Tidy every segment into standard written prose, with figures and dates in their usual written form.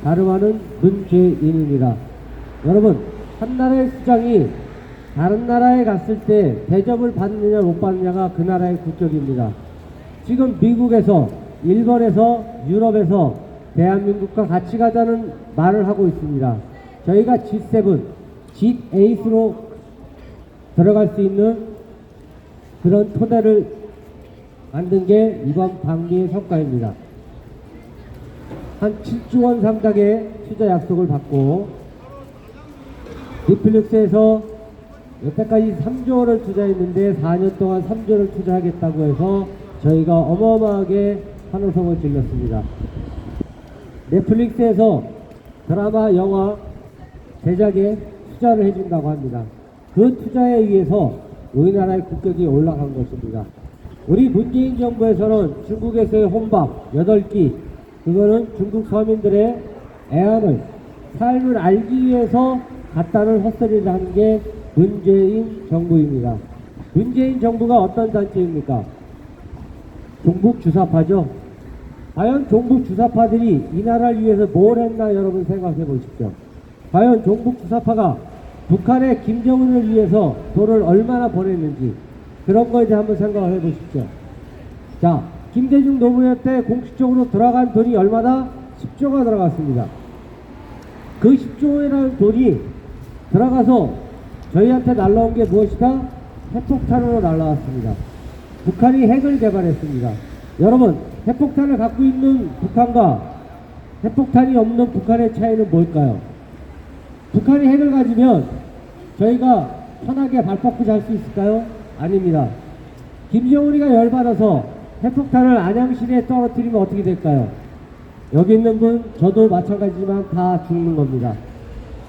다름 아닌 문재인입니다. 여러분, 한 나라의 수장이 다른 나라에 갔을 때 대접을 받느냐 못 받느냐가 그 나라의 국격입니다. 지금 미국에서, 일본에서, 유럽에서 대한민국과 같이 가자는 말을 하고 있습니다. 저희가 G7, G8으로 들어갈 수 있는 그런 토대를 만든 게 이번 방미의 성과입니다. 한 7조 원 상당의 투자 약속을 받고 넷플릭스에서 여태까지 3조 원을 투자했는데 4년 동안 3조를 투자하겠다고 해서 저희가 어마어마하게 환호성을 질렀습니다. 넷플릭스에서 드라마, 영화 제작에 투자를 해준다고 합니다. 그 투자에 의해서 우리나라의 국격이 올라간 것입니다. 우리 문재인 정부에서는 중국에서의 혼밥 8끼, 그거는 중국 서민들의 애환을, 삶을 알기 위해서 갖다는 헛소리를 하는 게 문재인 정부입니다. 문재인 정부가 어떤 단체입니까? 종북 주사파죠. 과연 종북 주사파들이 이 나라를 위해서 뭘 했나 여러분 생각해 보십시오. 과연 종북 주사파가 북한의 김정은을 위해서 돈을 얼마나 보냈는지 그런 거에 대해 한번 생각을 해 보십시오. 자, 김대중 노무현 때 공식적으로 들어간 돈이 얼마나? 10조가 들어갔습니다. 그 10조라는 돈이 들어가서 저희한테 날라온 게 무엇이다? 핵폭탄으로 날라왔습니다. 북한이 핵을 개발했습니다. 여러분, 핵폭탄을 갖고 있는 북한과 핵폭탄이 없는 북한의 차이는 뭘까요? 북한이 핵을 가지면 저희가 편하게 발 뻗고 잘 수 있을까요? 아닙니다. 김정은이가 열받아서 핵폭탄을 안양시내에 떨어뜨리면 어떻게 될까요? 여기 있는 분, 저도 마찬가지지만 다 죽는 겁니다.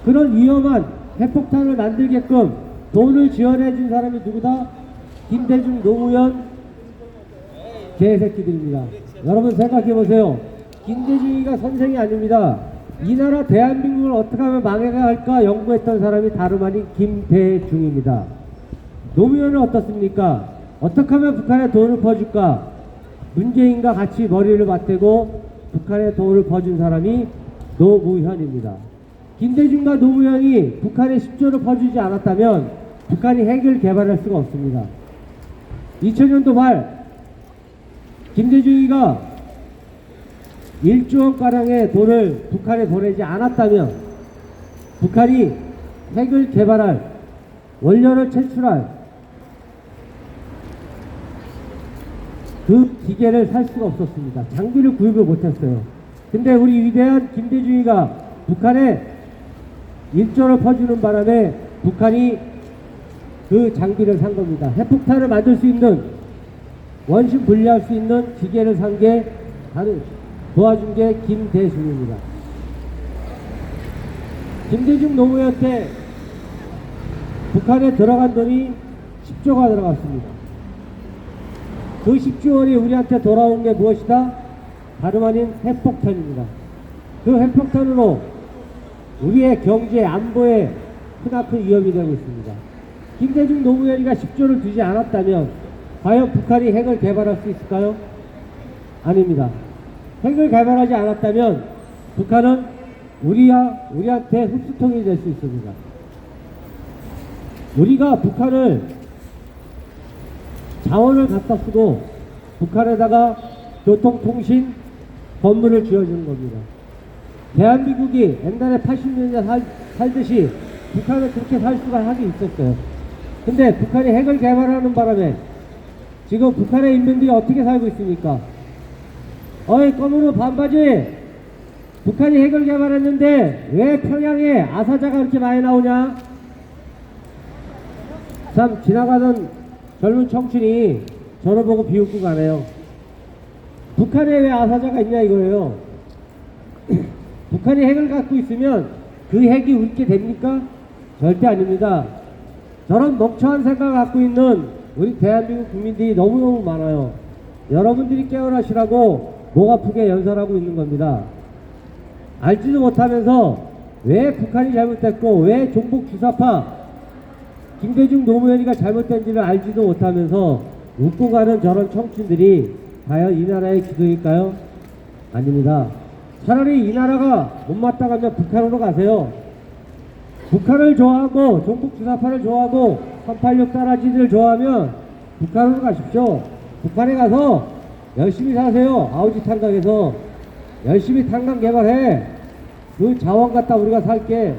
그런 위험한 핵폭탄을 만들게끔 돈을 지원해 준 사람이 누구다? 김대중, 노무현 개새끼들입니다. 여러분 생각해 보세요. 김대중이가 선생이 아닙니다. 이 나라 대한민국을 어떻게 하면 망해야 할까 연구했던 사람이 다름 아닌 김대중입니다. 노무현은 어떻습니까? 어떻게 하면 북한에 돈을 퍼줄까? 문재인과 같이 머리를 맞대고 북한에 돈을 퍼준 사람이 노무현입니다. 김대중과 노무현이 북한에 10조를 퍼주지 않았다면 북한이 핵을 개발할 수가 없습니다. 2000년도 말 김대중이가 1조 원가량의 돈을 북한에 보내지 않았다면 북한이 핵을 개발할, 원료를 채출할 그 기계를 살 수가 없었습니다. 장비를 구입을 못했어요. 근데 우리 위대한 김대중이가 북한에 1조를 퍼주는 바람에 북한이 그 장비를 산 겁니다. 핵폭탄을 만들 수 있는, 원심 분리할 수 있는 기계를 산 게 도와준 게 김대중입니다. 김대중 노무현 때 북한에 들어간 돈이 10조가 들어갔습니다. 그 10조 원이 우리한테 돌아온 게 무엇이다? 다름 아닌 핵폭탄입니다. 그 핵폭탄으로 우리의 경제, 안보에 크나큰 위협이 되고 있습니다. 김대중 노무현이가 10조를 주지 않았다면 과연 북한이 핵을 개발할 수 있을까요? 아닙니다. 핵을 개발하지 않았다면 북한은 우리한테 흡수통이 될 수 있습니다. 우리가 북한을 자원을 갖다 쓰고 북한에다가 교통, 통신, 건물을 지어주는 겁니다. 대한민국이 옛날에 80년대 살듯이 북한을 그렇게 살 수가 하긴 있었어요. 근데 북한이 핵을 개발하는 바람에 지금 북한의 인민들이 어떻게 살고 있습니까? 어이 검은옷 반바지, 북한이 핵을 개발했는데 왜 평양에 아사자가 그렇게 많이 나오냐? 참 지나가던 젊은 청춘이 저를 보고 비웃고 가네요. 북한에 왜 아사자가 있냐 이거예요. 북한이 핵을 갖고 있으면 그 핵이 웃게 됩니까? 절대 아닙니다. 저런 멍청한 생각을 갖고 있는 우리 대한민국 국민들이 너무너무 많아요. 여러분들이 깨어나시라고 목 아프게 연설하고 있는 겁니다. 알지도 못하면서 왜 북한이 잘못됐고 왜 종북 주사파 김대중 노무현이가 잘못된지를 알지도 못하면서 웃고 가는 저런 청춘들이 과연 이 나라의 기둥일까요? 아닙니다. 차라리 이 나라가 못맞다 가면 북한으로 가세요. 북한을 좋아하고 종북 주사파를 좋아하고 386 따라지들을 좋아하면 북한으로 가십시오. 북한에 가서 열심히 사세요. 아우지 탄강에서 열심히 탄강 개발해. 그 자원 갖다 우리가 살게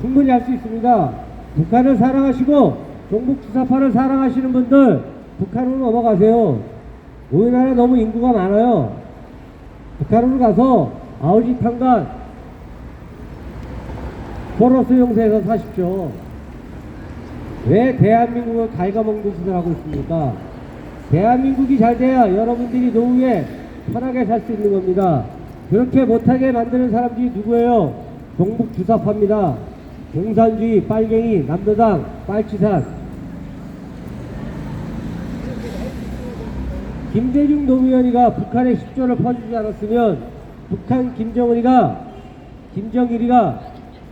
충분히 할 수 있습니다. 북한을 사랑하시고 종북 주사파를 사랑하시는 분들 북한으로 넘어가세요. 우리나라에 너무 인구가 많아요. 북한으로 가서 아우지 탄강 포로스 용세에서 사십시오. 왜 대한민국을 갉아먹는 짓을 하고 있습니까? 대한민국이 잘 돼야 여러분들이 노후에 편하게 살 수 있는 겁니다. 그렇게 못하게 만드는 사람들이 누구예요? 종북 주사파입니다. 공산주의, 빨갱이, 남도당, 빨치산. 김대중 노무현이가 북한에 10조를 퍼주지 않았으면 북한 김정일이가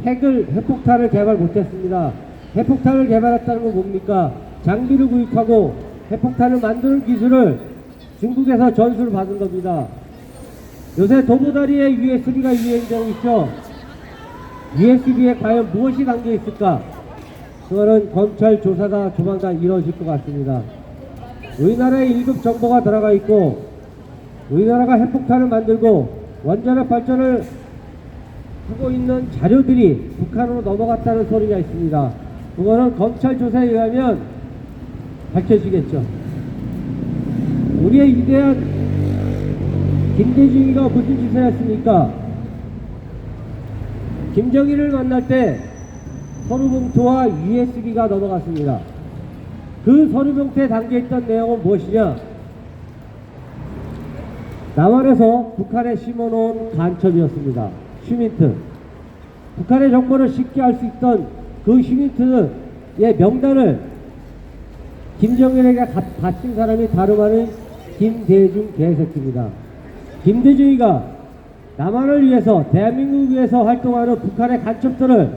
핵폭탄을 개발 못했습니다. 핵폭탄을 개발했다는 건 뭡니까? 장비를 구입하고 핵폭탄을 만드는 기술을 중국에서 전수를 받은 겁니다. 요새 도보다리에 USB가 유행되고 있죠. USB에 과연 무엇이 담겨 있을까? 그거는 검찰 조사가 조만간 이루어질 것 같습니다. 우리나라에 1급 정보가 들어가 있고 우리나라가 핵폭탄을 만들고 원자력 발전을 하고 있는 자료들이 북한으로 넘어갔다는 소리가 있습니다. 그거는 검찰 조사에 의하면 밝혀지겠죠. 우리의 위대한 김대중이가 무슨 짓을 했습니까? 김정일을 만날 때 서류봉투와 USB가 넘어갔습니다. 그 서류봉투에 담겨있던 내용은 무엇이냐? 남한에서 북한에 심어놓은 간첩이었습니다. 슈민트. 북한의 정보를 쉽게 알 수 있던 그 슈민트의 명단을 김정일에게 바친 사람이 다름 아닌 김대중 개새끼입니다. 김대중이가 남한을 위해서 대한민국을 위해서 활동하는 북한의 간첩들을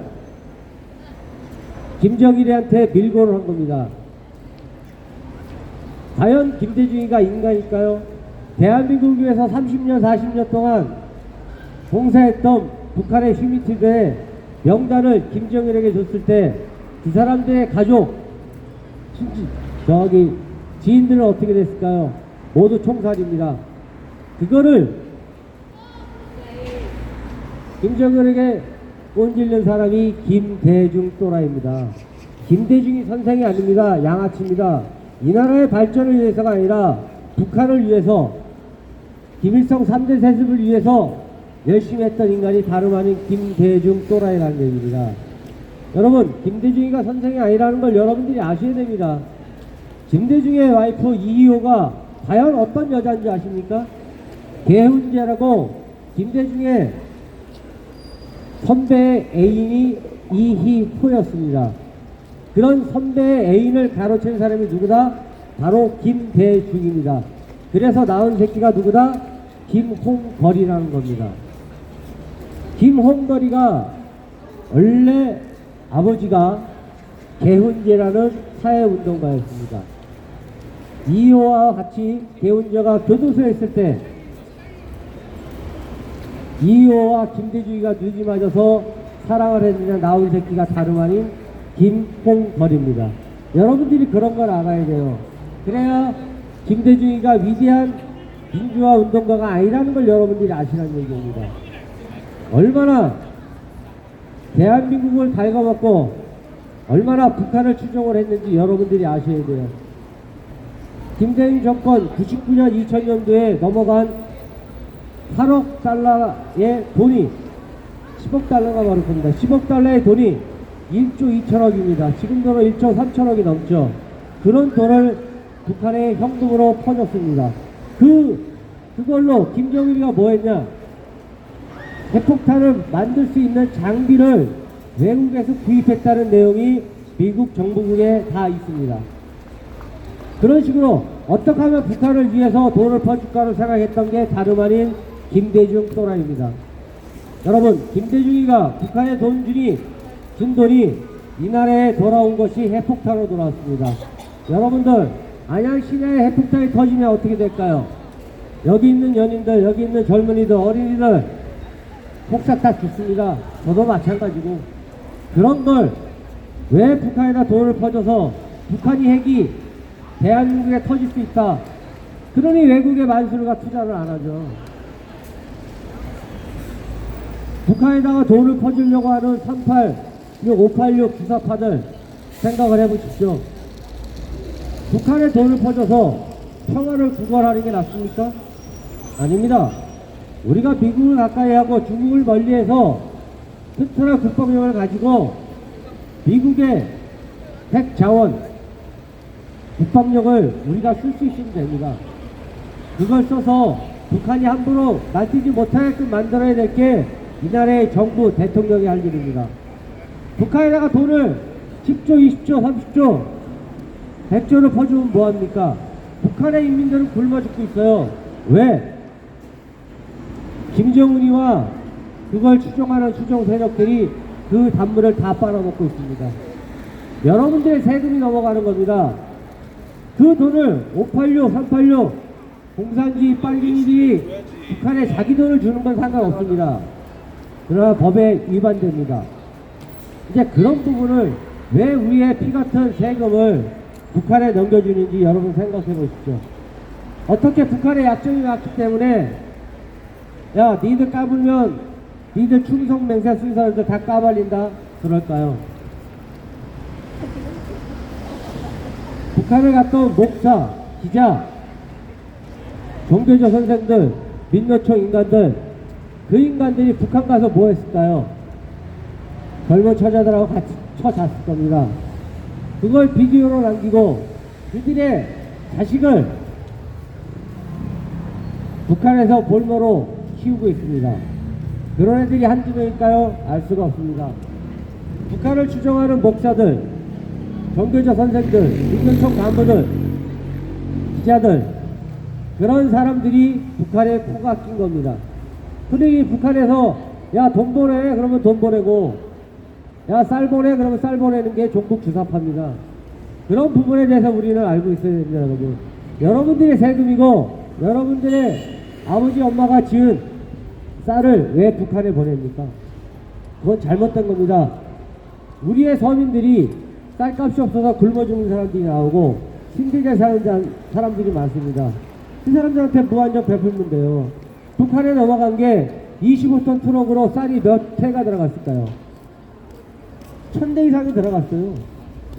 김정일한테 밀고를 한 겁니다. 과연 김대중이가 인간일까요? 대한민국을 위해서 30년 40년 동안 봉사했던 북한의 슈민트들의 명단을 김정일에게 줬을 때 그 사람들의 가족 지인들은 어떻게 됐을까요? 모두 총살입니다. 그거를 김정일에게 꼰질른 사람이 김대중 또라이입니다. 김대중이 선생이 아닙니다. 양아치입니다. 이 나라의 발전을 위해서가 아니라 북한을 위해서 김일성 3대 세습을 위해서 열심히 했던 인간이 다름 아닌 김대중 또라이라는 얘기입니다. 여러분, 김대중이가 선생이 아니라는 걸 여러분들이 아셔야 됩니다. 김대중의 와이프 이희호가 과연 어떤 여자인지 아십니까? 개훈재라고 김대중의 선배 애인이 이희호였습니다. 그런 선배 애인을 가로챈 사람이 누구다? 바로 김대중입니다. 그래서 낳은 새끼가 누구다? 김홍걸이라는 겁니다. 김홍걸이가 원래 아버지가 개훈재라는 사회운동가였습니다. 이희호와 같이 개훈재가 교도소에 있을 때 이희호와 김대중이가 눈이 맞아서 사랑을 했느냐 나온 새끼가 다름 아닌 김홍걸입니다. 여러분들이 그런 걸 알아야 돼요. 그래야 김대중이가 위대한 민주화 운동가가 아니라는 걸 여러분들이 아시라는 얘기입니다. 얼마나 대한민국을 갉아먹고 얼마나 북한을 추종을 했는지 여러분들이 아셔야 돼요. 김대중 정권 99년 2000년도에 넘어간 8억 달러의 돈이 10억 달러가 바로 겁니다. 10억 달러의 돈이 1조 2천억입니다. 지금 돈으로 1조 3천억이 넘죠. 그런 돈을 북한에 현금으로 퍼줬습니다. 그걸로 김정일이가 뭐 했냐? 핵폭탄을 만들 수 있는 장비를 외국에서 구입했다는 내용이 미국 정부국에 다 있습니다. 그런 식으로 어떻게 하면 북한을 위해서 돈을 퍼줄까를 생각했던 게 다름 아닌 김대중 또라이입니다. 여러분, 김대중이가 북한에 준 돈이 이 나라에 돌아온 것이 핵폭탄으로 돌아왔습니다. 여러분들, 안양 시내에 핵폭탄이 터지면 어떻게 될까요? 여기 있는 연인들, 여기 있는 젊은이들, 어린이들 폭삭 다 죽습니다. 저도 마찬가지고. 그런 걸 왜 북한에다 돈을 퍼줘서 북한이 핵이 대한민국에 터질 수 있다. 그러니 외국의 만수르가 투자를 안 하죠. 북한에다가 돈을 퍼주려고 하는 386, 586 주사파들 생각을 해보십시오. 북한에 돈을 퍼줘서 평화를 구걸하는 게 낫습니까? 아닙니다. 우리가 미국을 가까이 하고 중국을 멀리해서 튼튼한 국방력을 가지고 미국의 핵 자원, 국방력을 우리가 쓸 수 있으면 됩니다. 그걸 써서 북한이 함부로 날뛰지 못하게끔 만들어야 될 게 이 나라의 정부, 대통령이 할 일입니다. 북한에다가 돈을 10조, 20조, 30조, 100조를 퍼주면 뭐합니까? 북한의 인민들은 굶어 죽고 있어요. 왜? 김정은이와 그걸 추종하는 추종 세력들이 그 단물을 다 빨아먹고 있습니다. 여러분들의 세금이 넘어가는 겁니다. 그 돈을 586, 386 공산주의 빨갱이들이 북한에 자기 돈을 주는 건 상관없습니다. 그러나 법에 위반됩니다. 이제 그런 부분을 왜 우리의 피 같은 세금을 북한에 넘겨주는지 여러분 생각해 보십시오. 어떻게 북한의 약점이 많기 때문에 야 니들 까불면 니들 충성 맹세 쓴 사람들 다 까발린다 그럴까요? 북한에 갔던 목사, 기자, 종교조 선생들, 민노총 인간들, 그 인간들이 북한 가서 뭐 했을까요? 젊은 처자들하고 같이 쳐잤을 겁니다. 그걸 비디오로 남기고 그들의 자식을 북한에서 볼모로 키우고 있습니다. 그런 애들이 한두 명일까요? 알 수가 없습니다. 북한을 추종하는 목사들, 종교조 선생들, 민노총 간부들, 기자들, 그런 사람들이 북한에 코가 낀 겁니다. 그러니 북한에서 야 돈 보내 그러면 돈 보내고 야 쌀 보내 그러면 쌀 보내는 게 종북 주사파입니다. 그런 부분에 대해서 우리는 알고 있어야 됩니다. 여러분, 여러분들의 세금이고 여러분들의 아버지 엄마가 지은 쌀을 왜 북한에 보냅니까? 그건 잘못된 겁니다. 우리의 서민들이 쌀값이 없어서 굶어 죽는 사람들이 나오고 힘들게 사는 사람들이 많습니다. 그 사람들한테 무한정 베풀면 돼요. 북한에 넘어간 게 25톤 트럭으로 쌀이 몇 회가 들어갔을까요? 1000대 이상이 들어갔어요.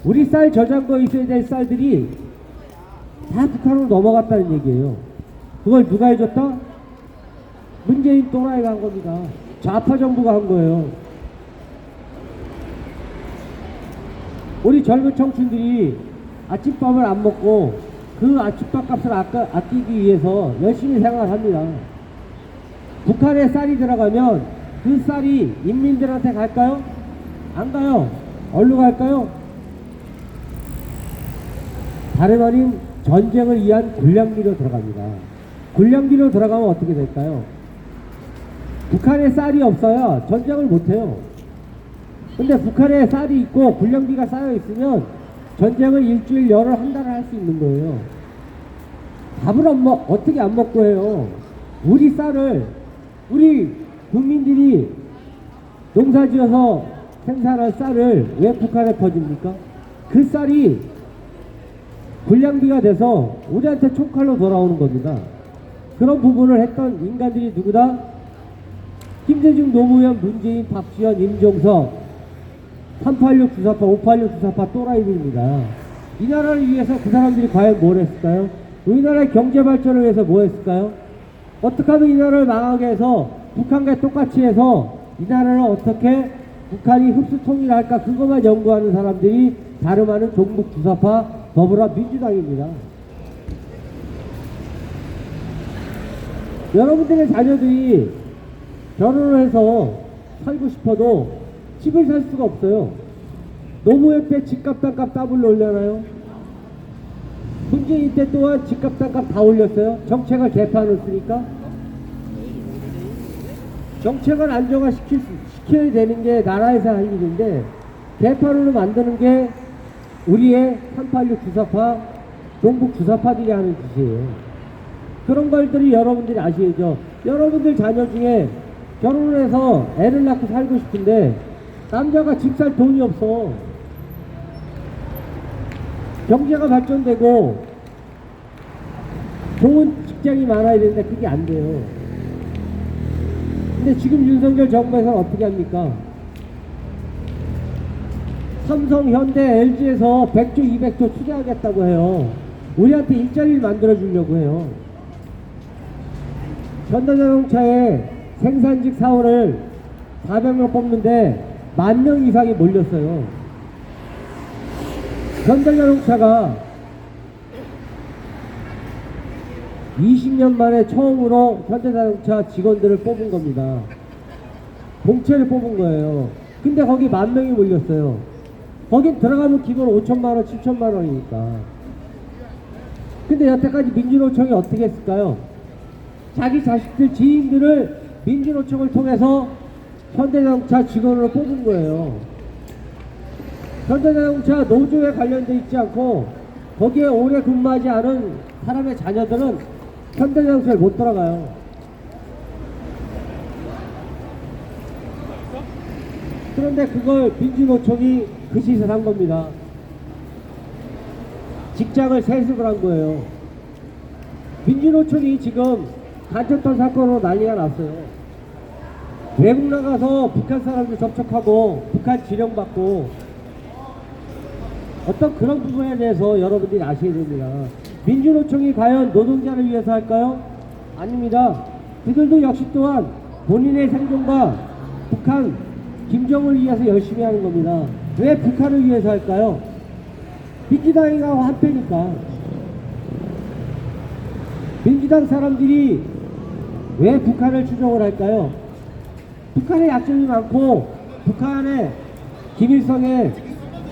우리 쌀 저장고에 있어야 될 쌀들이 다 북한으로 넘어갔다는 얘기예요. 그걸 누가 해줬다? 문재인 또라이가 한 겁니다. 좌파 정부가 한 거예요. 우리 젊은 청춘들이 아침밥을 안 먹고 그 아침밥 값을 아끼기 위해서 열심히 생활합니다. 북한에 쌀이 들어가면 그 쌀이 인민들한테 갈까요? 안 가요. 어디로 갈까요? 다름 아닌 전쟁을 위한 군량비로 들어갑니다. 군량비로 들어가면 어떻게 될까요? 북한에 쌀이 없어야 전쟁을 못해요. 근데 북한에 쌀이 있고 군량비가 쌓여 있으면 전쟁을 일주일, 열흘, 한 달을 할 수 있는 거예요. 밥을 어떻게 안 먹고 해요? 우리 쌀을, 우리 국민들이 농사지어서 생산한 쌀을 왜 북한에 퍼줍니까? 그 쌀이 군량비가 돼서 우리한테 총칼로 돌아오는 겁니다. 그런 부분을 했던 인간들이 누구다? 김대중, 노무현, 문재인, 박지원, 임종석, 386 주사파, 586 주사파 또라이들입니다. 이 나라를 위해서 그 사람들이 과연 뭘 했을까요? 우리나라의 경제 발전을 위해서 뭐 했을까요? 어떻게 하면 이 나라를 망하게 해서 북한과 똑같이 해서 이 나라를 어떻게 북한이 흡수 통일할까, 그것만 연구하는 사람들이 다름 아닌 종북 주사파 더불어민주당입니다. 여러분들의 자녀들이 결혼을 해서 살고 싶어도 집을 살 수가 없어요. 노무현 때 집값 땅값 더블로 올려놔요. 문재인 때 또한 집값 땅값 다 올렸어요. 정책을 개판했으니까. 정책을 안정화시켜야 되는 게 나라에서 할 일인데 개판으로 만드는 게 우리의 386 주사파, 종북 주사파들이 하는 짓이에요. 그런 것들이 여러분들이 아시죠? 여러분들 자녀 중에 결혼을 해서 애를 낳고 살고 싶은데 남자가 집 살 돈이 없어. 경제가 발전되고 좋은 직장이 많아야 되는데 그게 안 돼요. 근데 지금 윤석열 정부에서는 어떻게 합니까? 삼성, 현대, LG에서 100조, 200조 투자하겠다고 해요. 우리한테 일자리를 만들어주려고 해요. 현대자동차에 생산직 사원을 400명 뽑는데 10,000명 이상이 몰렸어요. 현대자동차가 20년 만에 처음으로 현대자동차 직원들을 뽑은 겁니다. 공채를 뽑은 거예요. 근데 거기 10,000명이 몰렸어요. 거긴 들어가면 기본 5천만원, 7천만원이니까. 근데 여태까지 민주노총이 어떻게 했을까요? 자기 자식들, 지인들을 민주노총을 통해서 현대자동차 직원으로 뽑은 거예요. 현대자동차 노조에 관련돼 있지 않고 거기에 오래 근무하지 않은 사람의 자녀들은 현대자동차에 못 들어가요. 그런데 그걸 민주노총이 그 짓을 한 겁니다. 직장을 세습을 한 거예요. 민주노총이 지금 간첩단 사건으로 난리가 났어요. 외국 나가서 북한 사람들 접촉하고 북한 지령받고 어떤 그런 부분에 대해서 여러분들이 아셔야 됩니다. 민주노총이 과연 노동자를 위해서 할까요? 아닙니다. 그들도 역시 또한 본인의 생존과 북한 김정을 위해서 열심히 하는 겁니다. 왜 북한을 위해서 할까요? 민주당이가 한패니까. 민주당 사람들이 왜 북한을 추종을 할까요? 북한에 약점이 많고 북한의 김일성의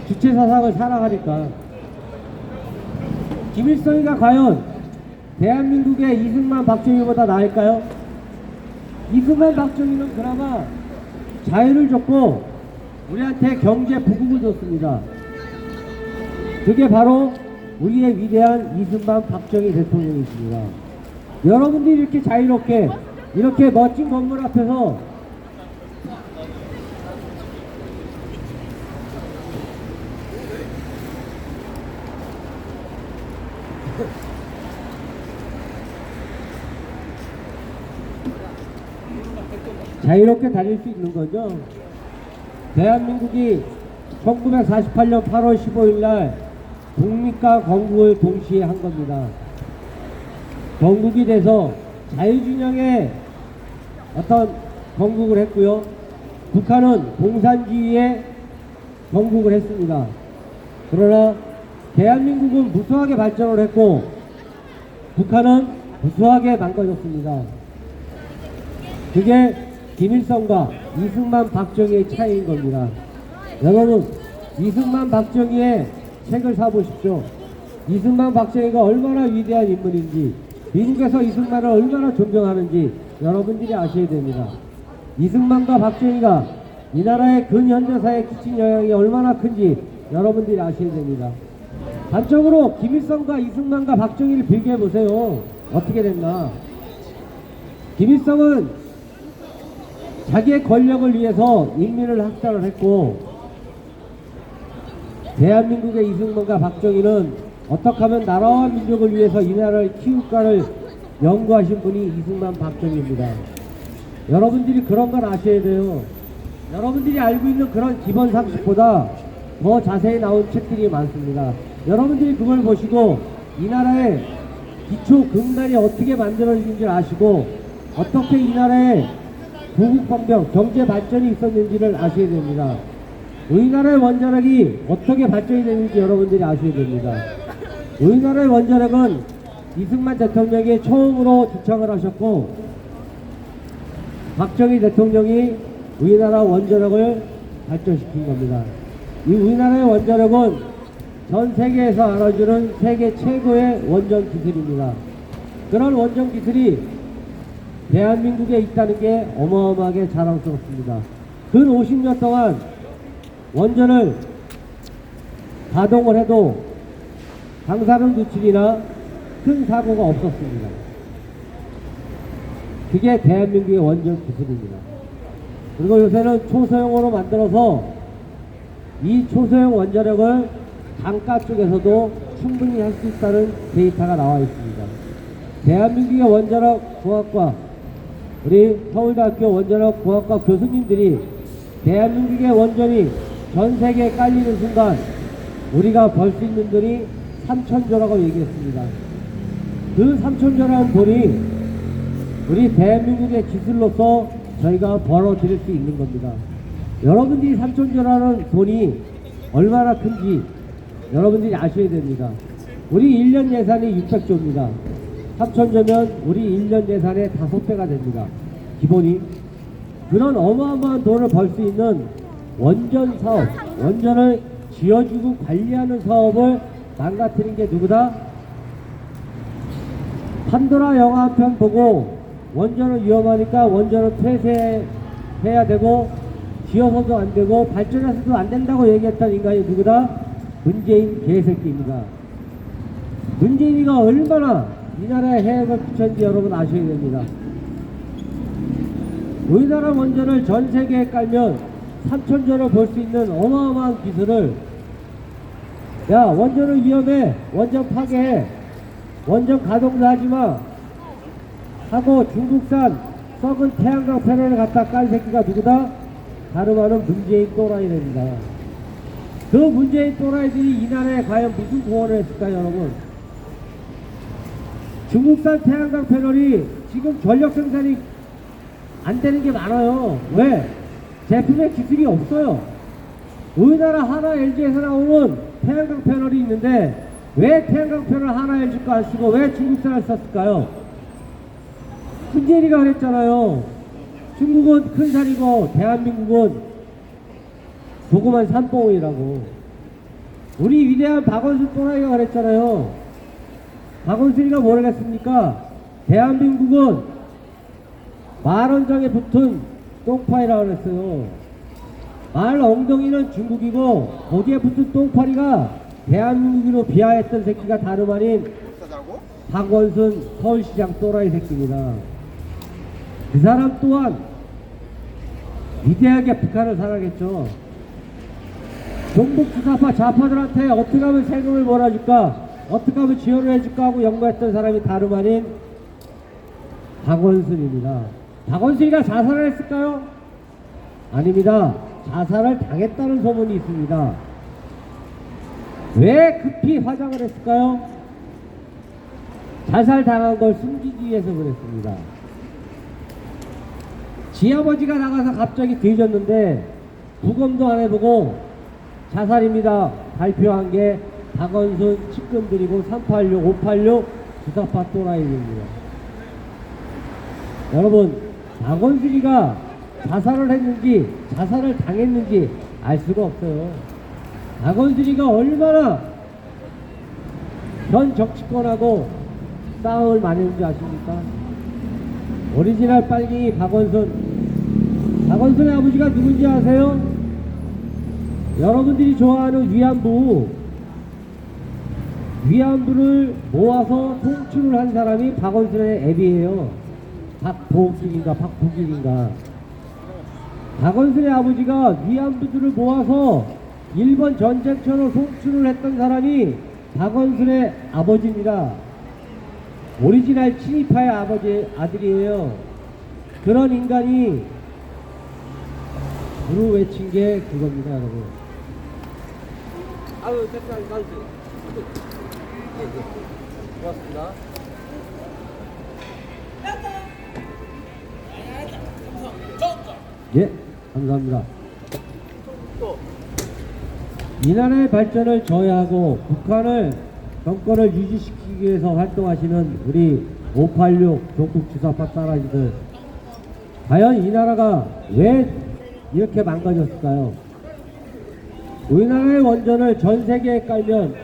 주체사상을 사랑하니까. 김일성이가 과연 대한민국의 이승만 박정희보다 나을까요? 이승만 박정희는 그나마 자유를 줬고 우리한테 경제 부국을 줬습니다. 그게 바로 우리의 위대한 이승만 박정희 대통령이십니다. 여러분들이 이렇게 자유롭게 이렇게 멋진 건물 앞에서 자유롭게 다닐 수 있는 거죠. 대한민국이 1948년 8월 15일 날 독립과 건국을 동시에 한 겁니다. 건국이 돼서 자유진영의 어떤 건국을 했고요. 북한은 공산주의의 건국을 했습니다. 그러나 대한민국은 무수하게 발전을 했고 북한은 무수하게 망가졌습니다. 그게 김일성과 이승만 박정희의 차이인 겁니다. 여러분, 이승만 박정희의 책을 사보십시오. 이승만 박정희가 얼마나 위대한 인물인지, 미국에서 이승만을 얼마나 존경하는지 여러분들이 아셔야 됩니다. 이승만과 박정희가 이 나라의 근현대사에 끼친 영향이 얼마나 큰지 여러분들이 아셔야 됩니다. 단적으로 김일성과 이승만과 박정희를 비교해보세요. 어떻게 됐나. 김일성은 자기의 권력을 위해서 인민을 학살을 했고 대한민국의 이승만과 박정희는 어떻게 하면 나라와 민족을 위해서 이 나라를 키울까를 연구하신 분이 이승만 박정희입니다. 여러분들이 그런 걸 아셔야 돼요. 여러분들이 알고 있는 그런 기본 상식보다 더 자세히 나온 책들이 많습니다. 여러분들이 그걸 보시고 이 나라의 기초 근간이 어떻게 만들어진지 아시고 어떻게 이 나라의 부국방병 경제 발전이 있었는지를 아셔야 됩니다. 우리나라의 원자력이 어떻게 발전이 되는지 여러분들이 아셔야 됩니다. 우리나라의 원자력은 이승만 대통령이 처음으로 주창을 하셨고 박정희 대통령이 우리나라 원자력을 발전시킨 겁니다. 이 우리나라의 원자력은 전 세계에서 알아주는 세계 최고의 원전 기술입니다. 그런 원전 기술이 대한민국에 있다는 게 어마어마하게 자랑스럽습니다. 근 50년 동안 원전을 가동을 해도 방사능 누출이나 큰 사고가 없었습니다. 그게 대한민국의 원전 기술입니다. 그리고 요새는 초소형으로 만들어서 이 초소형 원자력을 강가 쪽에서도 충분히 할 수 있다는 데이터가 나와 있습니다. 대한민국의 원자력 공학과 우리 서울대학교 원자력 공학과 교수님들이 대한민국의 원전이 전 세계에 깔리는 순간 우리가 벌 수 있는 돈이 3,000조라고 얘기했습니다. 그 3,000조라는 돈이 우리 대한민국의 기술로서 저희가 벌어들일 수 있는 겁니다. 여러분들이 3,000조라는 돈이 얼마나 큰지 여러분들이 아셔야 됩니다. 우리 1년 예산이 600조입니다. 3,000조면 우리 1년 예산의 5배가 됩니다. 기본이. 그런 어마어마한 돈을 벌 수 있는 원전 사업, 원전을 지어주고 관리하는 사업을 망가뜨린 게 누구다? 판도라 영화 한 편 보고 원전은 위험하니까 원전은 폐쇄해야 되고 지어서도 안 되고 발전해서도 안 된다고 얘기했던 인간이 누구다? 문재인 개새끼입니다. 문재인이가 얼마나 이 나라에 해악을 끼쳤는지 여러분 아셔야 됩니다. 우리나라 원전을 전 세계에 깔면 3,000조를 벌 수 있는 어마어마한 기술을 야 원전은 위험해 원전 파괴해 원전 가동도 하지마 하고 중국산 썩은 태양광 패널을 갖다 깐 새끼가 누구다? 다름 아닌 문재인 또라이입니다. 그 문재인 또라이들이 이 나라에 과연 무슨 공헌을 했을까요 여러분? 중국산 태양광 패널이 지금 전력 생산이 안 되는 게 많아요. 왜? 제품의 기술이 없어요. 우리나라 하나 LG에서 나오는 태양광 패널이 있는데 왜 태양광 패널 하나 LG 거 안 쓰고 왜 중국산을 썼을까요? 문재인이가 그랬잖아요. 중국은 큰 산이고 대한민국은 조그만 산봉우리라고. 우리 위대한 박원순 또라이가 그랬잖아요. 박원순이가 뭐라겠습니까? 대한민국은 말원장에 붙은 똥파리라고 그랬어요. 말 엉덩이는 중국이고 거기에 붙은 똥파리가 대한민국으로 비하했던 새끼가 다름 아닌 박원순 서울시장 또라이 새끼입니다. 그 사람 또한 위대하게 북한을 사랑했죠. 종북주사파 좌파들한테 어떻게 하면 세금을 몰아줄까 어떻게 하면 지원을 해줄까 하고 연구했던 사람이 다름 아닌 박원순입니다. 박원순이가 자살을 했을까요? 아닙니다. 자살을 당했다는 소문이 있습니다. 왜 급히 화장을 했을까요? 자살당한 걸 숨기기 위해서 그랬습니다. 지아버지가 나가서 갑자기 뒤졌는데 부검도 안 해보고 자살입니다 발표한 게 박원순 측근들이고 386, 586 주사파 또라이입니다. 여러분 박원순이가 자살을 했는지 자살을 당했는지 알 수가 없어요. 박원순이가 얼마나 현 정치권하고 싸움을 많이 했는지 아십니까? 오리지널 빨갱이 박원순의 아버지가 누군지 아세요? 여러분들이 좋아하는 위안부를 모아서 송출을 한 사람이 박원순의 애비예요. 박복일인가. 박원순의 아버지가 위안부들을 모아서 일본 전쟁처럼 송출을 했던 사람이 박원순의 아버지입니다. 오리지널 친이파의 아들이에요. 그런 인간이 부르 외친 게 그겁니다, 여러분. 아유, 대표님, 나주세요. 고맙습니다. 예, 감사합니다. 이 나라의 발전을 저해하고 북한을 정권을 유지시키기 위해서 활동하시는 우리 586 종북 주사파 따라지들, 과연 이 나라가 왜 이렇게 망가졌을까요? 우리나라의 원전을 전 세계에 깔면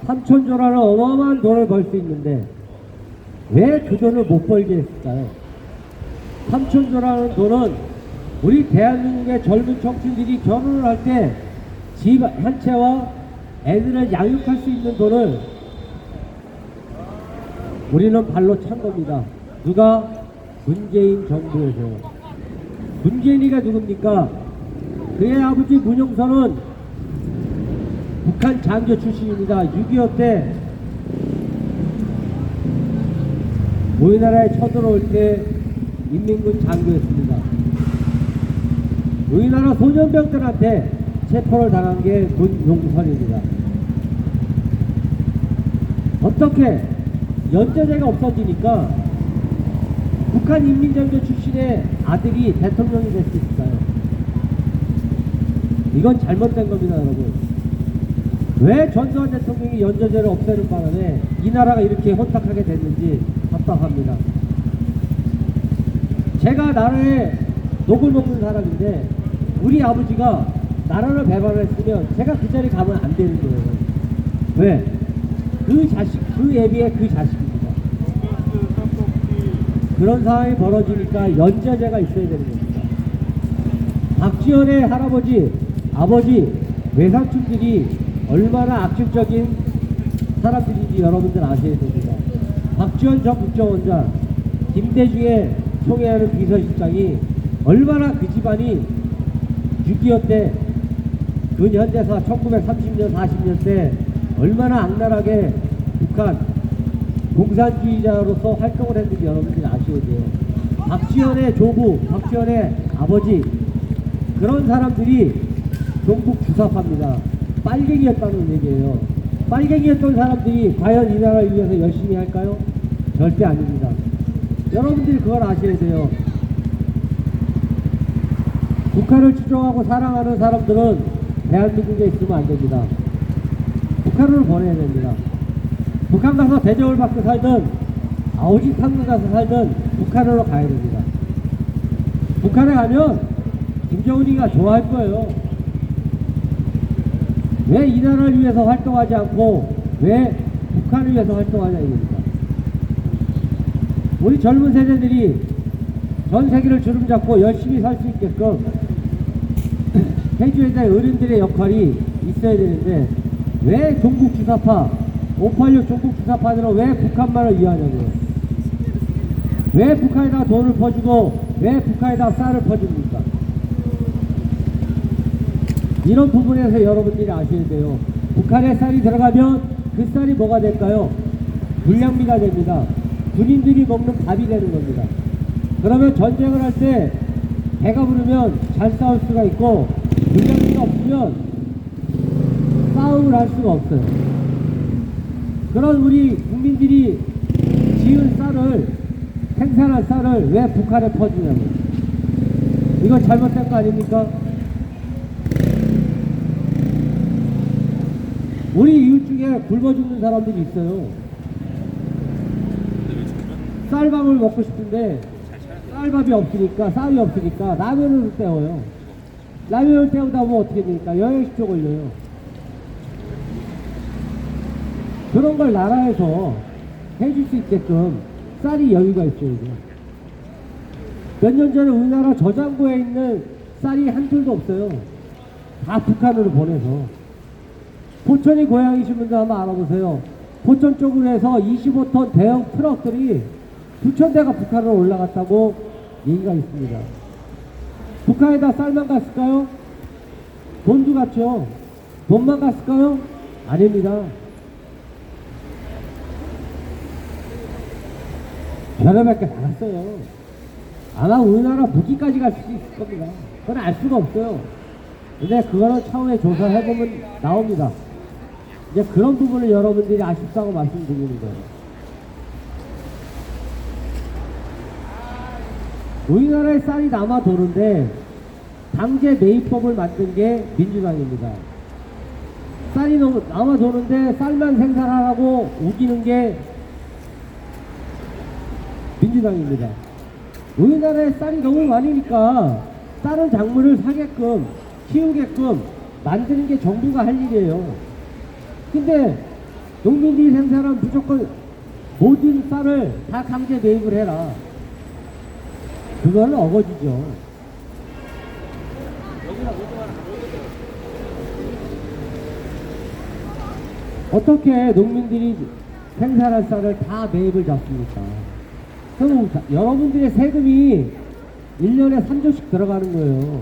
3,000조라는 어마어마한 돈을 벌 수 있는데 왜 그 돈을 못 벌게 했을까요? 3,000조라는 돈은 우리 대한민국의 젊은 청춘들이 결혼을 할 때 집 한 채와 애들을 양육할 수 있는 돈을 우리는 발로 찬 겁니다. 누가? 문재인 정부에서요. 문재인이가 누굽니까? 그의 아버지 문용선은 북한 장교 출신입니다. 6.25 때 우리나라에 쳐들어올 때 인민군 장교였습니다. 우리나라 소년병들한테 체포를 당한 게 문용선입니다. 어떻게 연좌제가 없어지니까 북한 인민장교 출신의 아들이 대통령이 될 수 있을까요? 이건 잘못된 겁니다, 여러분. 왜 전두환 대통령이 연좌제를 없애는 바람에 이 나라가 이렇게 혼탁하게 됐는지 답답합니다. 제가 나라에 녹을 먹는 사람인데 우리 아버지가 나라를 배반했으면 제가 그 자리 가면 안 되는 거예요. 왜? 그 자식, 그 애비의 그 자식입니다. 그런 상황이 벌어지니까 연좌제가 있어야 되는 겁니다. 박지원의 할아버지, 아버지, 외삼촌들이 얼마나 악질적인 사람들인지 여러분들 아셔야 됩니다. 박지원 전 국정원장, 김대중의 총회하는 비서실장이 얼마나 그 집안이 6.25 때 근현대사 1930년 40년 때 얼마나 악랄하게 북한 공산주의자로서 활동을 했는지 여러분들이 아셔야 돼요. 박지원의 조부, 박지원의 아버지, 그런 사람들이 종북 주사파입니다. 빨갱이였다는 얘기예요. 빨갱이였던 사람들이 과연 이 나라를 위해서 열심히 할까요? 절대 아닙니다. 여러분들이 그걸 아셔야 돼요. 북한을 추종하고 사랑하는 사람들은 대한민국에 있으면 안 됩니다. 북한으로 보내야 됩니다. 북한 가서 대접을 받고 살든 아오지 탕군 가서 살든 북한으로 가야 됩니다. 북한에 가면 김정은이가 좋아할 거예요. 왜 이 나라를 위해서 활동하지 않고 왜 북한을 위해서 활동하냐 이겁니다. 우리 젊은 세대들이 전 세계를 주름잡고 열심히 살 수 있게끔 해줘야 될 어른들의 역할이 있어야 되는데 왜 종북 주사파 586 종북 주사파들은 왜 북한만을 위하냐고요. 왜 북한에다 돈을 퍼주고 왜 북한에다 쌀을 퍼줍니까? 이런 부분에서 여러분들이 아셔야 돼요. 북한에 쌀이 들어가면 그 쌀이 뭐가 될까요? 불량미가 됩니다. 군인들이 먹는 밥이 되는 겁니다. 그러면 전쟁을 할 때 배가 부르면 잘 싸울 수가 있고 불량미가 없으면 싸움을 할 수가 없어요. 그런 우리 국민들이 지은 쌀을, 생산한 쌀을 왜 북한에 퍼주냐고. 이거 잘못된 거 아닙니까? 우리 이웃 중에 굶어 죽는 사람들이 있어요. 쌀밥을 먹고 싶은데 쌀밥이 없으니까, 쌀이 없으니까 라면을 때워요. 라면을 때우다 보면 어떻게 됩니까? 영양실조 걸려요. 그런 걸 나라에서 해줄 수 있게끔 쌀이 여유가 있어야죠. 몇 년 전에 우리나라 저장고에 있는 쌀이 한 톨도 없어요. 다 북한으로 보내서. 포천이 고향이신 분들 한번 알아보세요. 포천 쪽으로 해서 25톤 대형 트럭들이 2,000대가 북한으로 올라갔다고 얘기가 있습니다. 북한에다 쌀만 갔을까요? 돈도 갔죠. 돈만 갔을까요? 아닙니다. 별의별 게 나갔어요. 아마 우리나라 무기까지 갈 수 있을 겁니다. 그건 알 수가 없어요. 근데 그거는 차후에 조사해보면 나옵니다. 이제 그런 부분을 여러분들이 아쉽다고 말씀드리는 거예요. 우리나라에 쌀이 남아 도는데 당제 매입법을 만든 게 민주당입니다. 쌀이 남아 도는데 쌀만 생산하라고 우기는 게 민주당입니다. 우리나라에 쌀이 너무 많으니까 다른 작물을 사게끔 키우게끔 만드는 게 정부가 할 일이에요. 근데 농민들이 생산한 무조건 모든 쌀을 다 강제 매입을 해라. 그거는 어거지죠. 어떻게 농민들이 생산한 쌀을 다 매입을 잡습니까? 그럼 여러분들의 세금이 1년에 3조씩 들어가는 거예요.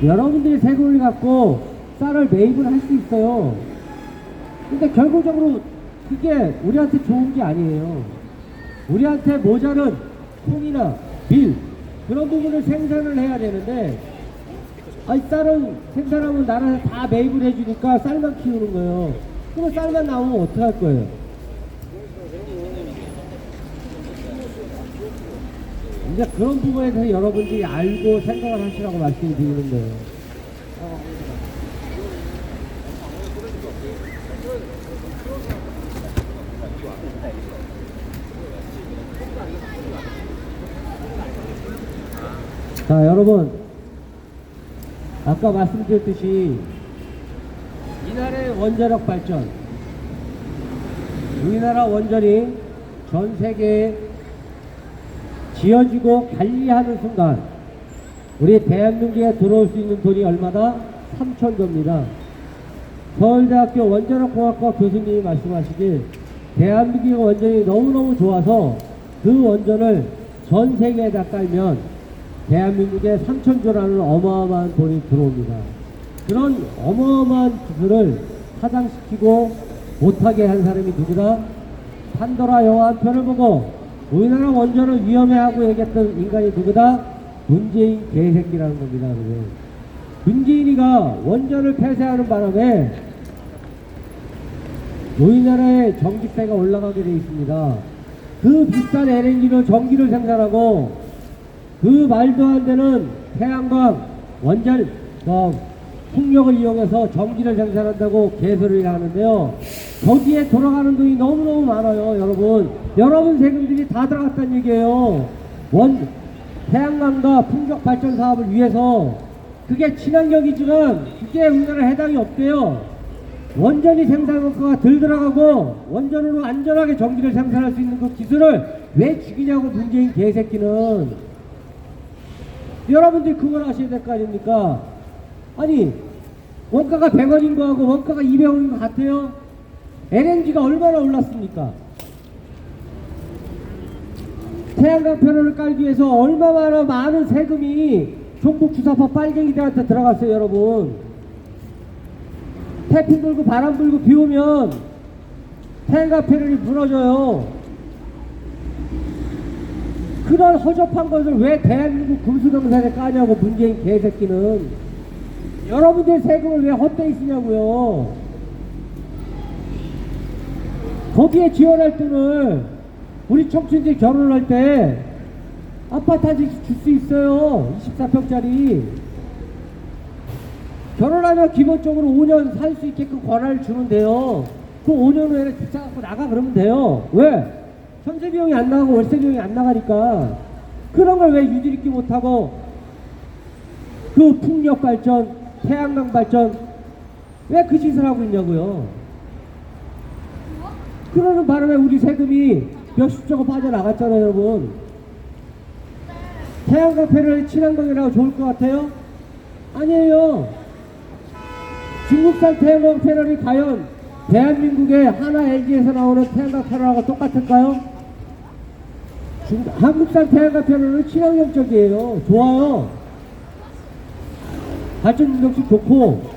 여러분들의 세금을 갖고 쌀을 매입을 할 수 있어요. 근데 결국적으로 그게 우리한테 좋은 게 아니에요. 우리한테 모자른 콩이나 밀 그런 부분을 생산을 해야 되는데, 아니 쌀은 생산하면 나라에서 다 매입을 해주니까 쌀만 키우는 거예요. 그러면 쌀만 나오면 어떡할 거예요? 이제 그런 부분에 대해서 여러분들이 알고 생각을 하시라고 말씀을 드리는 거예요. 자, 여러분, 아까 말씀드렸듯이 이날의 원자력 발전, 우리나라 원전이 전 세계에 지어지고 관리하는 순간 우리 대한민국에 들어올 수 있는 돈이 얼마다? 3,000조입니다. 서울대학교 원자력공학과 교수님이 말씀하시길 대한민국의 원전이 너무너무 좋아서 그 원전을 전 세계에다 깔면 대한민국에 3,000조라는 어마어마한 돈이 들어옵니다. 그런 어마어마한 기술을 파장시키고 못하게 한 사람이 누구다? 판도라 영화 한 편을 보고 우리나라 원전을 위험해하고 얘기했던 인간이 누구다? 문재인 개새끼라는 겁니다. 여러분. 문재인이가 원전을 폐쇄하는 바람에 우리나라의 전기세가 올라가게 되어 있습니다. 그 비싼 LNG로 전기를 생산하고 그 말도 안 되는 태양광 원전 풍력을 이용해서 전기를 생산한다고 개소리를 하는데요. 거기에 돌아가는 돈이 너무너무 많아요. 여러분 세금들이 다 들어갔다는 얘기예요. 태양광과 풍력 발전 사업을 위해서. 그게 친환경이지만 그게 우리나라에 해당이 없대요. 원전이 생산효과가 덜 들어가고 원전으로 안전하게 전기를 생산할 수 있는 그 기술을 왜 죽이냐고 문재인 개새끼는. 여러분들이 그걸 아셔야 될 거 아닙니까? 아니 원가가 100원인 거하고 원가가 200원인 거 같아요? LNG가 얼마나 올랐습니까? 태양광 패널을 깔기 위해서 얼마나 많은 세금이 종북 주사파 빨갱이들한테 들어갔어요. 여러분, 태풍 불고 바람 불고 비 오면 태양광 패널이 무너져요. 그런 허접한 것을 왜 대한민국 금수동산에 까냐고 문재인 개새끼는. 여러분들 세금을 왜 헛되이 쓰냐고요. 거기에 지원할 돈을 우리 청춘들이 결혼할 때 아파트 한 채씩 줄 수 있어요. 24평짜리. 결혼하면 기본적으로 5년 살 수 있게끔 권한을 주는데요. 그 5년 후에는 집 사갖고 나가 그러면 돼요. 왜? 전세 비용이 안 나가고 월세 비용이 안 나가니까. 그런 걸 왜 유지있게 못하고 그 풍력 발전, 태양광 발전 왜 그 짓을 하고 있냐고요. 그러는 바람에 우리 세금이 몇십조가 빠져나갔잖아요. 여러분, 태양광 패널이 친환경이라고 좋을 것 같아요? 아니에요. 중국산 태양광 패널이 과연 대한민국의 하나 LG에서 나오는 태양광 패널하고 똑같을까요? 한국산 태양광 패널은 친환경적이에요. 좋아요. 발전 능력도 좋고.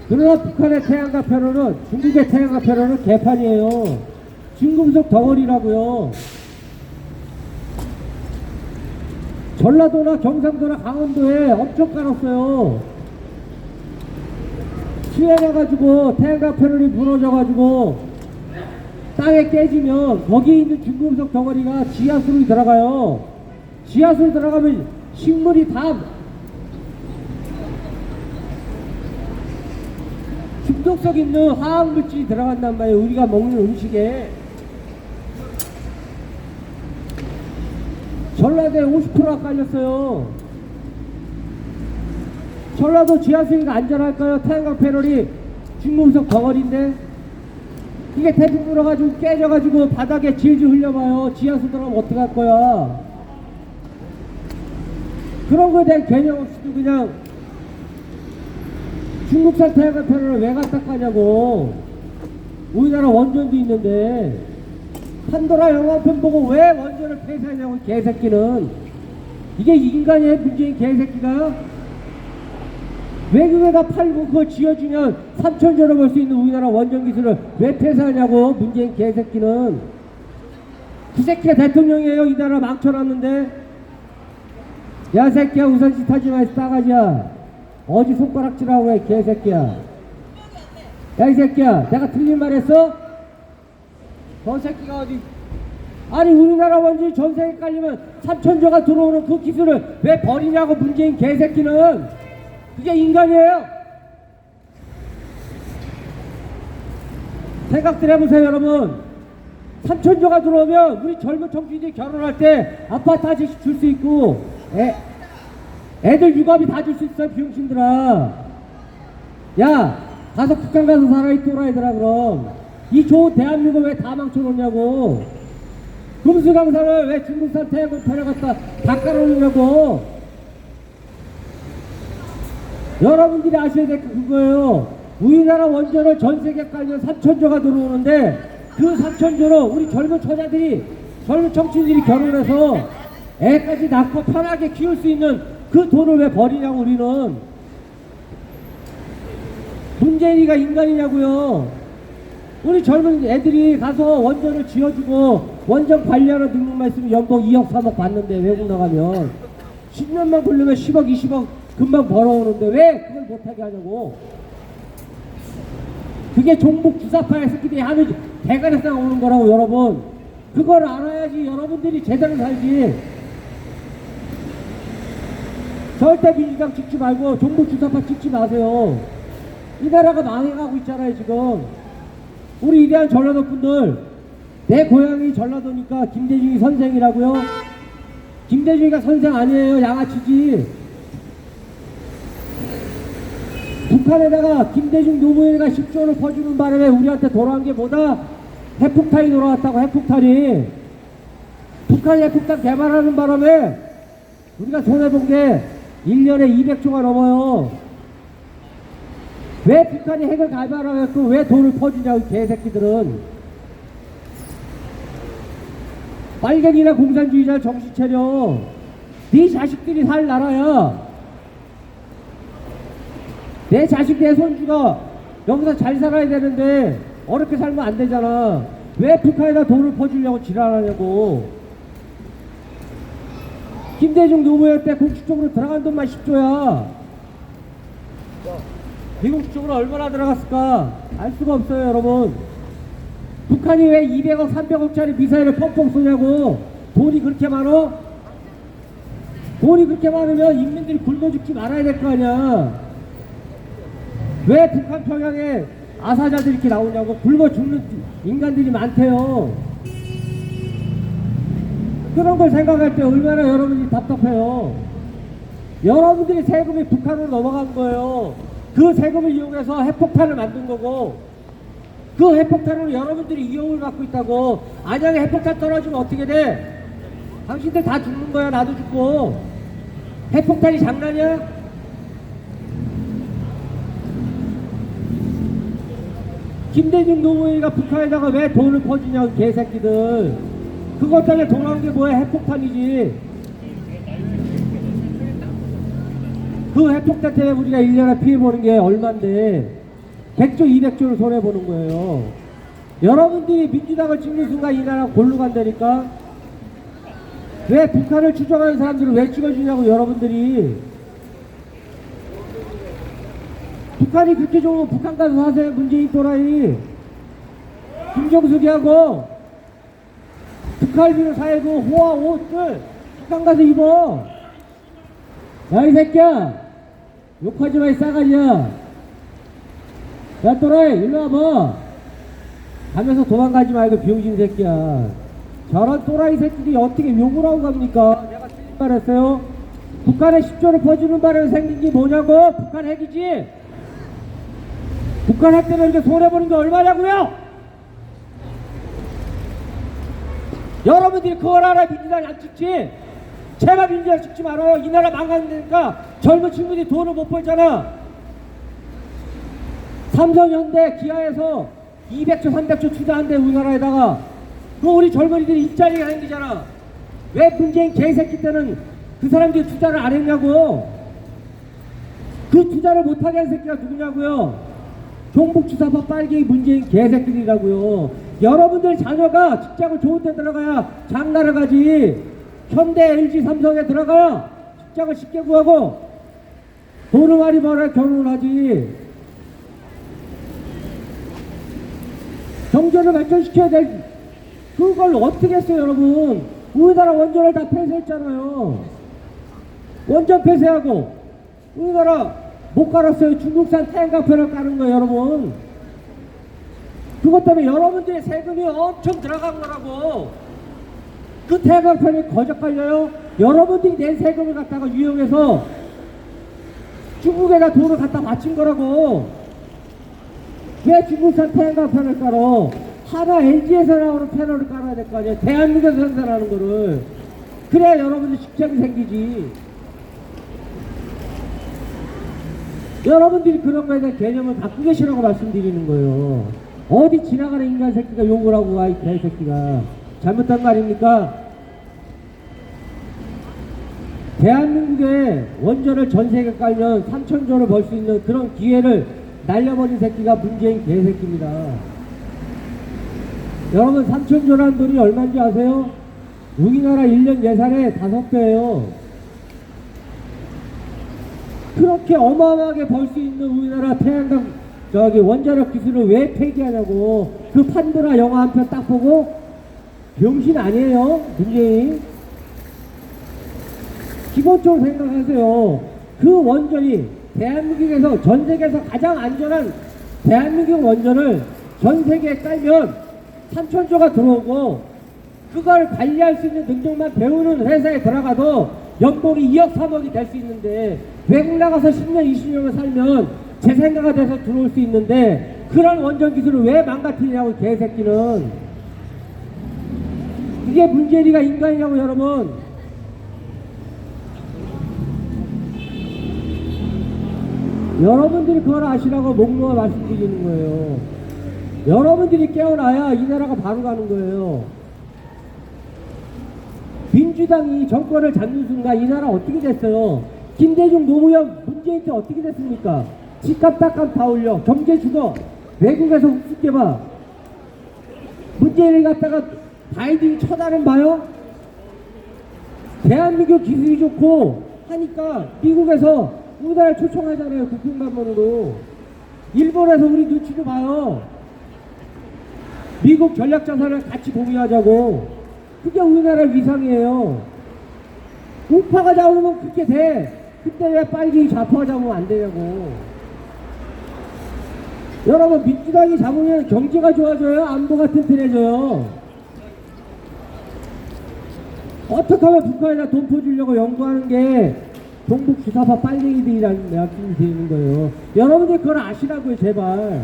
그러나 북한의 태양광 패널은, 중국의 태양광 패널은 개판이에요. 중금속 덩어리라고요. 전라도나 경상도나 강원도에 엄청 깔았어요. 수해가지고 태양광 패널이 무너져가지고 땅에 깨지면 거기에 있는 중금속 덩어리가 지하수로 들어가요. 지하수로 들어가면 식물이 다 중독성 있는 화학물질이 들어간단 말이에요. 우리가 먹는 음식에. 전라도에 50%가 깔렸어요. 전라도 지하수가 안전할까요? 태양광 패널이 중금속 덩어리인데. 이게 태풍 불어가지고 깨져가지고 바닥에 질질 흘려봐요. 지하수 들어가면 어떡할 거야. 그런 거에 대한 개념 없이도 그냥 중국산 태양광 패널을 왜 갖다 까냐고. 우리나라 원전도 있는데. 판도라 영화 한 편 보고 왜 원전을 폐쇄하냐고, 개새끼는. 이게 인간의 문제인 개새끼가. 외국에다 팔고 그거 지어주면 3천조로 벌 수 있는 우리나라 원전 기술을 왜 폐쇄하냐고, 문재인 개새끼는. 그 새끼가 대통령이에요. 이 나라 망쳐놨는데. 야 새끼야, 우선짓 하지 마, 싸가지야. 어디 손가락질하고 해, 개새끼야. 야 이 새끼야, 내가 틀린 말 했어? 저 새끼가 어디. 아니 우리나라 원전이 전세에 깔리면 3천조가 들어오는 그 기술을 왜 버리냐고, 문재인 개새끼는. 그게 인간이에요. 생각들 해보세요 여러분. 3천조가 들어오면 우리 젊은 청춘들이 결혼할 때 아파트 한 채씩 줄 수 있고, 애들 육아비 다 줄 수 있어요, 비용신들아. 야 가서 북한 가서 살아, 이 또라이들아. 그럼 이 좋은 대한민국 왜 다 망쳐놓냐고. 금수강산을 왜 중국산 태양광 데려갔다 다 깔아놓냐고. 여러분들이 아셔야 될 게 그거예요. 우리나라 원전을 전세계 깔면 3천조가 들어오는데 그 3천조로 우리 젊은 처자들이, 젊은 청춘들이 결혼해서 애까지 낳고 편하게 키울 수 있는 그 돈을 왜 버리냐고, 우리는. 문재인이가 인간이냐고요. 우리 젊은 애들이 가서 원전을 지어주고 원전 관리하는 능력만 있으면 연봉 2억 3억 받는데, 외국 나가면 10년만 걸리면 10억 20억 금방 벌어오는데 왜 그걸 못하게 하냐고. 그게 종북 주사파의 새끼들이 하는 대가리상 오는 거라고, 여러분. 그걸 알아야지 여러분들이 제대로 살지. 절대 민주당 찍지 말고 종북 주사파 찍지 마세요. 이 나라가 망해가고 있잖아요 지금. 우리 위대한 전라도 분들, 내 고향이 전라도니까 김대중이 선생이라고요? 김대중이가 선생 아니에요, 양아치지. 북한에다가 김대중 노무현이가 10조를 퍼주는 바람에 우리한테 돌아온 게 뭐다? 핵폭탄이 돌아왔다고, 핵폭탄이. 북한이 핵폭탄 개발하는 바람에 우리가 손해본 게 1년에 200조가 넘어요. 왜 북한이 핵을 개발하고 왜 돈을 퍼주냐고, 개새끼들은. 빨갱이나 공산주의자 정신 차려. 네 자식들이 살 나라야. 내 자식, 내 손주가 여기서 잘 살아야 되는데 어렵게 살면 안 되잖아. 왜 북한에다 돈을 퍼주려고 지랄하냐고. 김대중 노무현 때 공식적으로 들어간 돈만 10조야. 미국적으로 얼마나 들어갔을까? 알 수가 없어요 여러분. 북한이 왜 200억 300억짜리 미사일을 펑펑 쏘냐고. 돈이 그렇게 많어? 돈이 그렇게 많으면 인민들이 굶어 죽지 말아야 될 거 아니야. 왜 북한 평양에 아사자들이 이렇게 나오냐고. 굶어 죽는 인간들이 많대요. 그런 걸 생각할 때 얼마나 여러분이 답답해요. 여러분들이 세금이 북한으로 넘어간 거예요. 그 세금을 이용해서 핵폭탄을 만든 거고, 그 핵폭탄으로 여러분들이 이용을 받고 있다고. 안양에 핵폭탄 떨어지면 어떻게 돼? 당신들 다 죽는 거야. 나도 죽고. 핵폭탄이 장난이야? 김대중 노무현이가 북한에다가 왜 돈을 퍼주냐고, 개새끼들. 그것 때문에 돌아온 게 뭐야? 핵폭탄이지. 그 핵폭탄 때문에 우리가 1년에 피해보는 게 얼만데 100조 200조를 손해보는 거예요. 여러분들이 민주당을 찍는 순간 이 나라 골로 간다니까. 왜 북한을 추종하는 사람들을 왜 찍어주냐고, 여러분들이. 북한이 그렇게 좋으면 북한 가서 사세요, 문재인 또라이. 김정숙이하고 북한비로 사야고 호화 옷들 북한 가서 입어. 야 이 새끼야, 욕하지 마, 이 싸가지야. 야 또라이, 일로 와봐. 가면서 도망가지 말고, 비용신 새끼야. 저런 또라이 새끼들이 어떻게 욕을 하고 갑니까? 내가 틀린 말 했어요? 북한에 10조를 퍼주는 바람에 생긴 게 뭐냐고? 북한 핵이지? 북한 핵 때문에 이제 손해보는 게 얼마냐고요? 여러분들이 그걸 알아. 민주당 안 찍지? 제발 민주당 찍지 말아요. 이 나라 망가는데니까 젊은 친구들이 돈을 못 벌잖아. 삼성, 현대, 기아에서 200조 300조 투자한대, 우리나라에다가. 그 우리 젊은이들이 일자리가 생기잖아. 왜 문재인 개새끼 때는 그 사람들이 투자를 안 했냐고. 그 투자를 못하게 한 새끼가 누구냐고요. 종북주사파 빨갱이 문재인 개새끼들이라고요. 여러분들 자녀가 직장을 좋은 데 들어가야 장가를 가지. 현대, LG, 삼성에 들어가야 직장을 쉽게 구하고 돈을 많이 벌어야 결혼을 하지. 경제를 발전시켜야 될 그걸 어떻게 했어요 여러분. 우리나라 원전을 다 폐쇄했잖아요. 원전 폐쇄하고 우리나라 못 갈았어요. 중국산 태양광편을 까는 거예요 여러분. 그것 때문에 여러분들의 세금이 엄청 들어간 거라고. 그 태양광편이 거저 깔려요. 여러분들이 낸 세금을 갖다가 유용해서 중국에다 돈을 갖다 바친 거라고. 왜 중국산 태양광편을 깔어? 하나 LG에서 나오는 패널을 깔아야 될 거 아니야. 대한민국에서 생산하는 거를. 그래야 여러분들 직장이 생기지. 여러분들이 그런 거에 대한 개념을 갖고 계시라고 말씀드리는 거예요. 어디 지나가는 인간 새끼가 욕을 하고 와, 이 개새끼가. 잘못한 거 아닙니까? 대한민국에 원전을 전 세계 깔면 3천조를 벌 수 있는 그런 기회를 날려버린 새끼가 문재인 개새끼입니다. 여러분 3천조라는 돈이 얼마인지 아세요? 우리나라 1년 예산의 5배예요. 그렇게 어마어마하게 벌 수 있는 우리나라 태양광 원자력 기술을 왜 폐기하냐고. 그 판도라 영화 한 편 딱 보고 병신 아니에요 문재인. 기본적으로 생각하세요. 그 원전이 대한민국에서 전 세계에서 가장 안전한 대한민국 원전을 전 세계에 깔면 3천조가 들어오고 그걸 관리할 수 있는 능력만 배우는 회사에 들어가도 연봉이 2억 3억이 될 수 있는데 외국 나가서 10년 20년을 살면 재생가가 돼서 들어올 수 있는데 그런 원전 기술을 왜 망가뜨리냐고 개새끼는. 이게 문재인이가 인간이냐고 여러분. 여러분들이 그걸 아시라고 목 놓아 말씀드리는 거예요. 여러분들이 깨어나야 이 나라가 바로 가는 거예요. 민주당이 정권을 잡는 순간 이 나라 어떻게 됐어요? 김대중, 노무현, 문재인 때 어떻게 됐습니까? 집값, 땅값 다 올려. 경제 죽어. 외국에서 우습게 봐. 문재인을 갖다가 바이든이 쳐다는 봐요? 대한민국 기술이 좋고 하니까 미국에서 우리나라를 초청하잖아요. 국빈감원으로. 일본에서 우리 눈치를 봐요. 미국 전략자산을 같이 공유하자고. 그게 우리나라 위상이에요. 우파가 잡으면 그렇게 돼. 그때 왜 빨갱이 좌파가 잡으면 안 되냐고. 여러분 민주당이 잡으면 경제가 좋아져요? 안보가 튼튼해져요? 어떻게 하면 북한에다 돈 퍼주려고 연구하는 게 종북 주사파 빨갱이들이라는 말씀을 드리는 거예요. 여러분들 그걸 아시라고요 제발.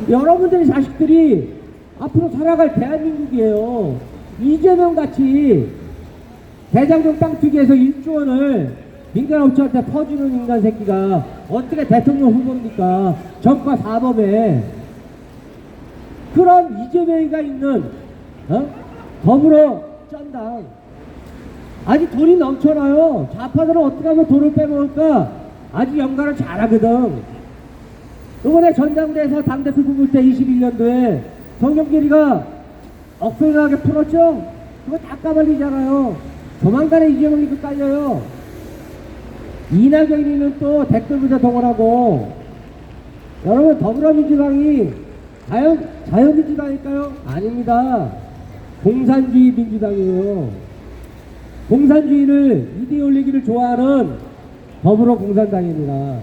여러분들의 자식들이 앞으로 살아갈 대한민국이에요. 이재명 같이 대장동 땅 투기해서 1조 원을 민간업체한테 퍼주는 인간 새끼가 어떻게 대통령 후보입니까? 정과 사법에. 그런 이재명이가 있는 더불어 쩐당 아직 돈이 넘쳐나요. 좌파들은 어떻게 하면 돈을 빼먹을까? 아직 연관을 잘하거든. 이번에 전당대에서 당대표 뽑을 때 21년도에 성경길이가 억울하게 풀었죠? 그거 다 까발리잖아요. 조만간에 이재명이 그 깔려요. 이낙연이는 또 댓글부터 동원하고. 여러분 더불어민주당이 자유민주당일까요? 아닙니다. 공산주의 민주당이에요. 공산주의를 이데올로기를 좋아하는 더불어공산당입니다.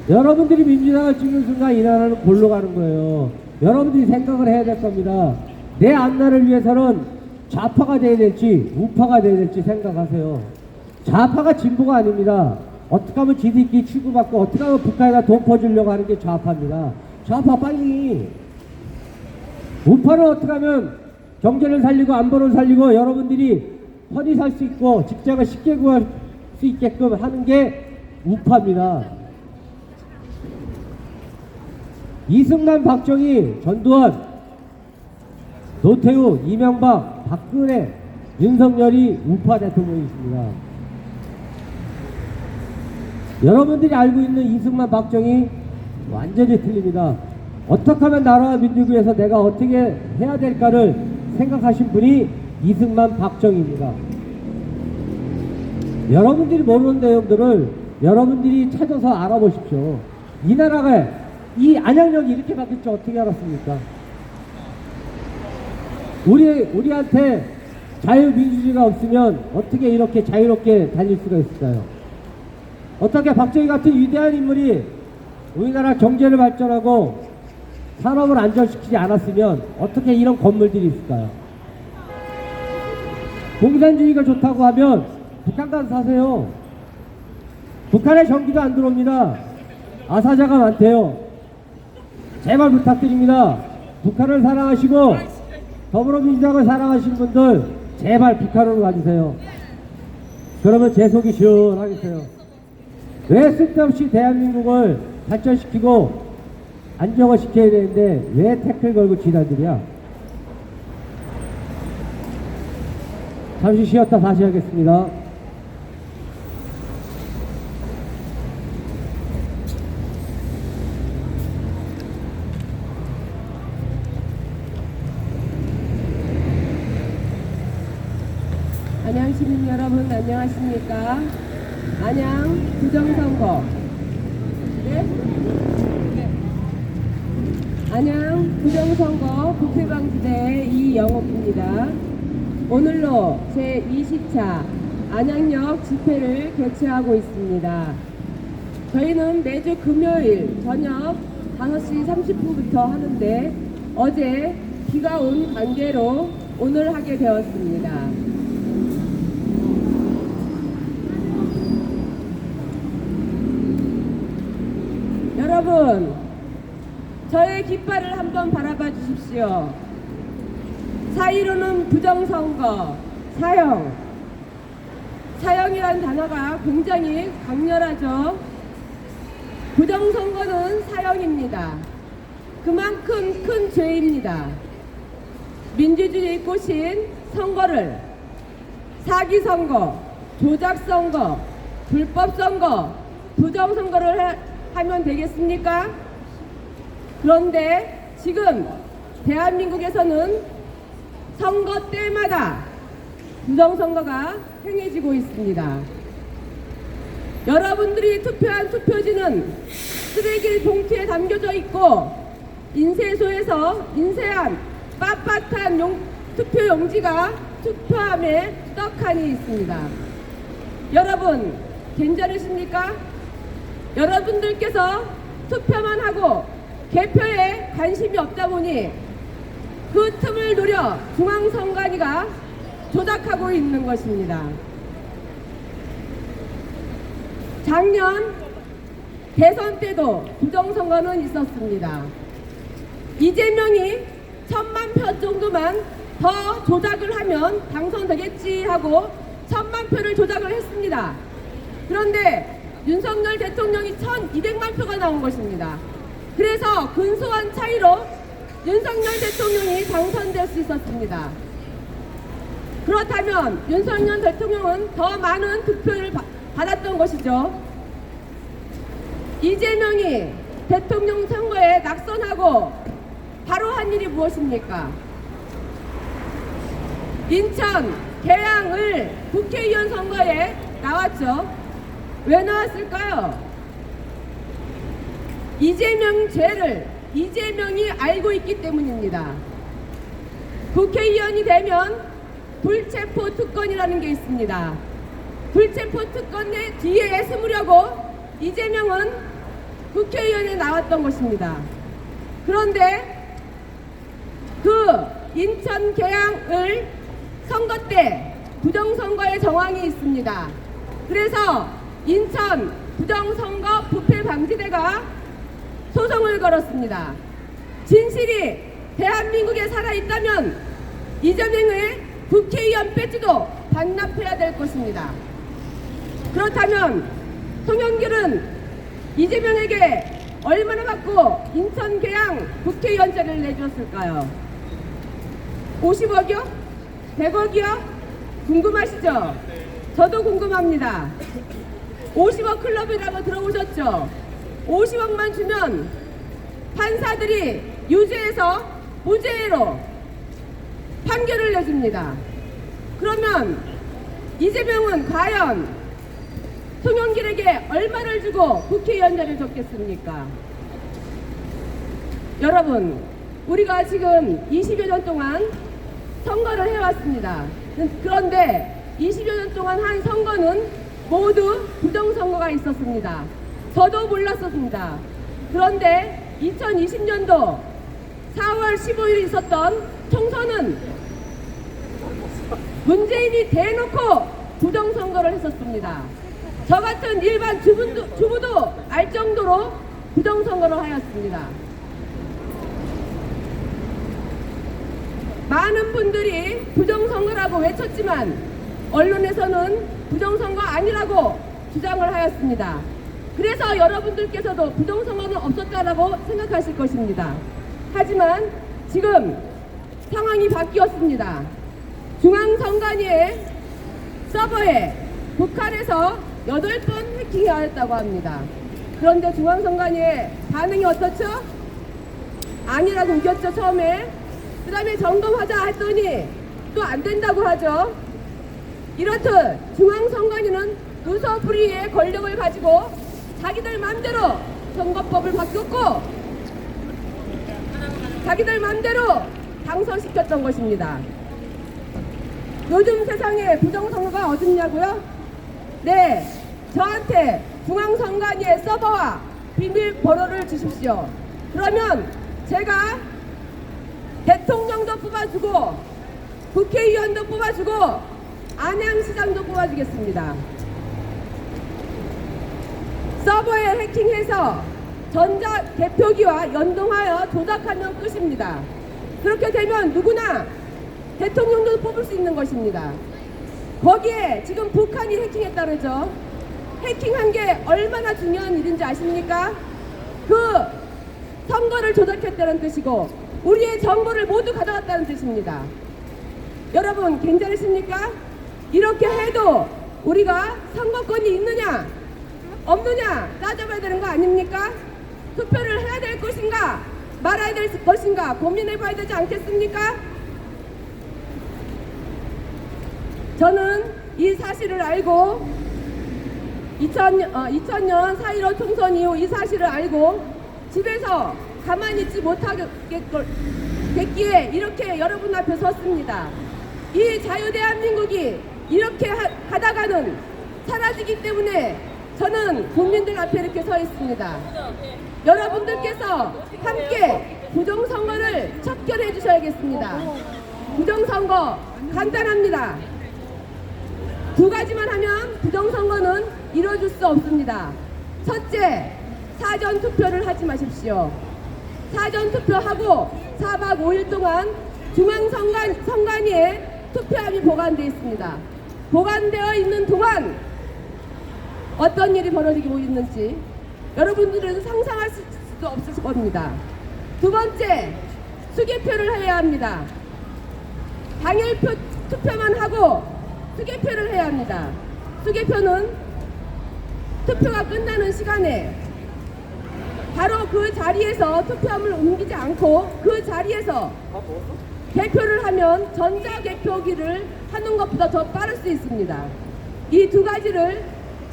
여러분들이 민주당을 찍는 순간 이 나라는 골로 가는 거예요. 여러분들이 생각을 해야 될 겁니다. 내 앞날을 위해서는 좌파가 돼야 될지 우파가 돼야 될지 생각하세요. 좌파가 진보가 아닙니다. 어떻게 하면 지들끼리 취급받고 어떻게 하면 북한에다 돈 퍼주려고 하는 게 좌파입니다. 좌파 빨리. 우파는 어떻게 하면 경제를 살리고 안보를 살리고 여러분들이 편히 살 수 있고 직장을 쉽게 구할 수 있게끔 하는 게 우파입니다. 이승만, 박정희, 전두환 노태우, 이명박, 박근혜, 윤석열이 우파 대통령이십니다. 여러분들이 알고 있는 이승만, 박정희 완전히 틀립니다. 어떻게 하면 나라와 민주를 위해서 내가 어떻게 해야 될까를 생각하신 분이 이승만, 박정희입니다. 여러분들이 모르는 내용들을 여러분들이 찾아서 알아보십시오. 이 나라가, 이 안양역이 이렇게 바뀔 줄 어떻게 알았습니까? 우리한테 자유민주주의가 없으면 어떻게 이렇게 자유롭게 달릴 수가 있을까요? 어떻게 박정희 같은 위대한 인물이 우리나라 경제를 발전하고 산업을 안정시키지 않았으면 어떻게 이런 건물들이 있을까요? 공산주의가 좋다고 하면 북한 가서 사세요. 북한에 전기도 안 들어옵니다. 아사자가 많대요. 제발 부탁드립니다. 북한을 사랑하시고 더불어민주당을 사랑하시는 분들 제발 북한으로 가주세요. 그러면 제 속이 시원하겠어요. 왜 쓸데없이 대한민국을 발전시키고 안정화 시켜야 되는데 왜 태클 걸고 지랄들이야? 잠시 쉬었다 다시 하겠습니다. 안양 시민 여러분 안녕하십니까? 안양 부정선거 안양 부정선거 부패방지대 이영옥입니다. 오늘로 제20차 안양역 집회를 개최하고 있습니다. 저희는 매주 금요일 저녁 5시 30분부터 하는데 어제 비가 온 관계로 오늘 하게 되었습니다. 여러분, 저의 깃발을 한번 바라봐 주십시오. 4.15는 부정선거, 사형이란 단어가 굉장히 강렬하죠. 부정선거는 사형입니다. 그만큼 큰 죄입니다. 민주주의의 꽃인 선거를 사기선거, 조작선거, 불법선거, 부정선거를 하면 되겠습니까? 그런데 지금 대한민국에서는 선거 때마다 부정선거가 행해지고 있습니다. 여러분들이 투표한 투표지는 쓰레기 봉투에 담겨져 있고 인쇄소에서 인쇄한 빳빳한 투표용지가 투표함에 떡하니 있습니다. 여러분 괜찮으십니까? 여러분들께서 투표만 하고 개표에 관심이 없다 보니 그 틈을 노려 중앙선관위가 조작하고 있는 것입니다. 작년 대선 때도 부정선거는 있었습니다. 이재명이 1000만 표 정도만 더 조작을 하면 당선되겠지 하고 1000만 표를 조작을 했습니다. 그런데 윤석열 대통령이 1200만 표가 나온 것입니다. 그래서 근소한 차이로 윤석열 대통령이 당선될 수 있었습니다. 그렇다면 윤석열 대통령은 더 많은 득표를 받았던 것이죠. 이재명이 대통령 선거에 낙선하고 바로 한 일이 무엇입니까? 인천 계양을 국회의원 선거에 나왔죠. 왜 나왔을까요? 이재명 죄를 이재명이 알고 있기 때문입니다. 국회의원이 되면 불체포 특권이라는 게 있습니다. 불체포 특권의 뒤에 숨으려고 이재명은 국회의원에 나왔던 것입니다. 그런데 그 인천 계양을 선거 때 부정선거의 정황이 있습니다. 그래서 인천 부정선거 부패방지대가 소송을 걸었습니다. 진실이 대한민국에 살아있다면 이재명의 국회의원 배지도 반납해야 될 것입니다. 그렇다면 송영길은 이재명에게 얼마나 받고 인천 계양 국회의원제를 내줬을까요? 50억이요? 100억이요? 궁금하시죠? 저도 궁금합니다. 50억 클럽이라고 들어보셨죠? 50억만 주면 판사들이 유죄에서 무죄로 판결을 내줍니다. 그러면 이재명은 과연 송영길에게 얼마를 주고 국회의원자를 줬겠습니까? 여러분, 우리가 지금 20여 년 동안 선거를 해왔습니다. 그런데 20여 년 동안 한 선거는 모두 부정선거가 있었습니다. 저도 몰랐었습니다. 그런데 2020년도 4월 15일 있었던 총선은 문재인이 대놓고 부정선거를 했었습니다. 저 같은 일반 주부도 알 정도로 부정선거를 하였습니다. 많은 분들이 부정선거라고 외쳤지만 언론에서는 부정선거 아니라고 주장을 하였습니다. 그래서 여러분들께서도 부정선거는 없었다라고 생각하실 것입니다. 하지만 지금 상황이 바뀌었습니다. 중앙선관위의 서버에 북한에서 8번 해킹하였다고 합니다. 그런데 중앙선관위의 반응이 어떻죠? 아니라고 우겼죠, 처음에. 그 다음에 점검하자 했더니 또 안 된다고 하죠. 이렇듯 중앙선관위는 누서부리의 권력을 가지고 자기들 마음대로 선거법을 바꿨고 자기들 마음대로 당선시켰던 것입니다. 요즘 세상에 부정선거가 어딨냐고요? 네, 저한테 중앙선관위의 서버와 비밀번호를 주십시오. 그러면 제가 대통령도 뽑아주고 국회의원도 뽑아주고 안양시장도 뽑아주겠습니다. 서버에 해킹해서 전자개표기와 연동하여 조작하면 끝입니다. 그렇게 되면 누구나 대통령도 뽑을 수 있는 것입니다. 거기에 지금 북한이 해킹했다 그러죠. 해킹한 게 얼마나 중요한 일인지 아십니까? 그 선거를 조작했다는 뜻이고 우리의 정보를 모두 가져갔다는 뜻입니다. 여러분 괜찮으십니까? 이렇게 해도 우리가 선거권이 있느냐 없느냐 따져봐야 되는 거 아닙니까? 투표를 해야 될 것인가 말아야 될 것인가 고민해 봐야 되지 않겠습니까? 저는 이 사실을 알고 2000년 4.15 총선 이후 이 사실을 알고 집에서 가만히 있지 못하겠기에 이렇게 여러분 앞에 섰습니다. 이 자유대한민국이 이렇게 하다가는 사라지기 때문에 저는 국민들 앞에 이렇게 서 있습니다. 여러분들께서 함께 부정선거를 척결해 주셔야겠습니다. 부정선거 간단합니다. 두 가지만 하면 부정선거는 이루어질 수 없습니다. 첫째, 사전투표를 하지 마십시오. 사전투표하고 4박 5일 동안 중앙선관위에 투표함이 보관되어 있습니다. 보관되어 있는 동안 어떤 일이 벌어지고 있는지 여러분들은 상상할 수도 없을 겁니다. 두 번째, 수개표를 해야 합니다. 당일 투표만 하고 수개표를 해야 합니다. 수개표는 투표가 끝나는 시간에 바로 그 자리에서 투표함을 옮기지 않고 그 자리에서 개표를 하면 전자개표기를 하는 것보다 더 빠를 수 있습니다. 이 두 가지를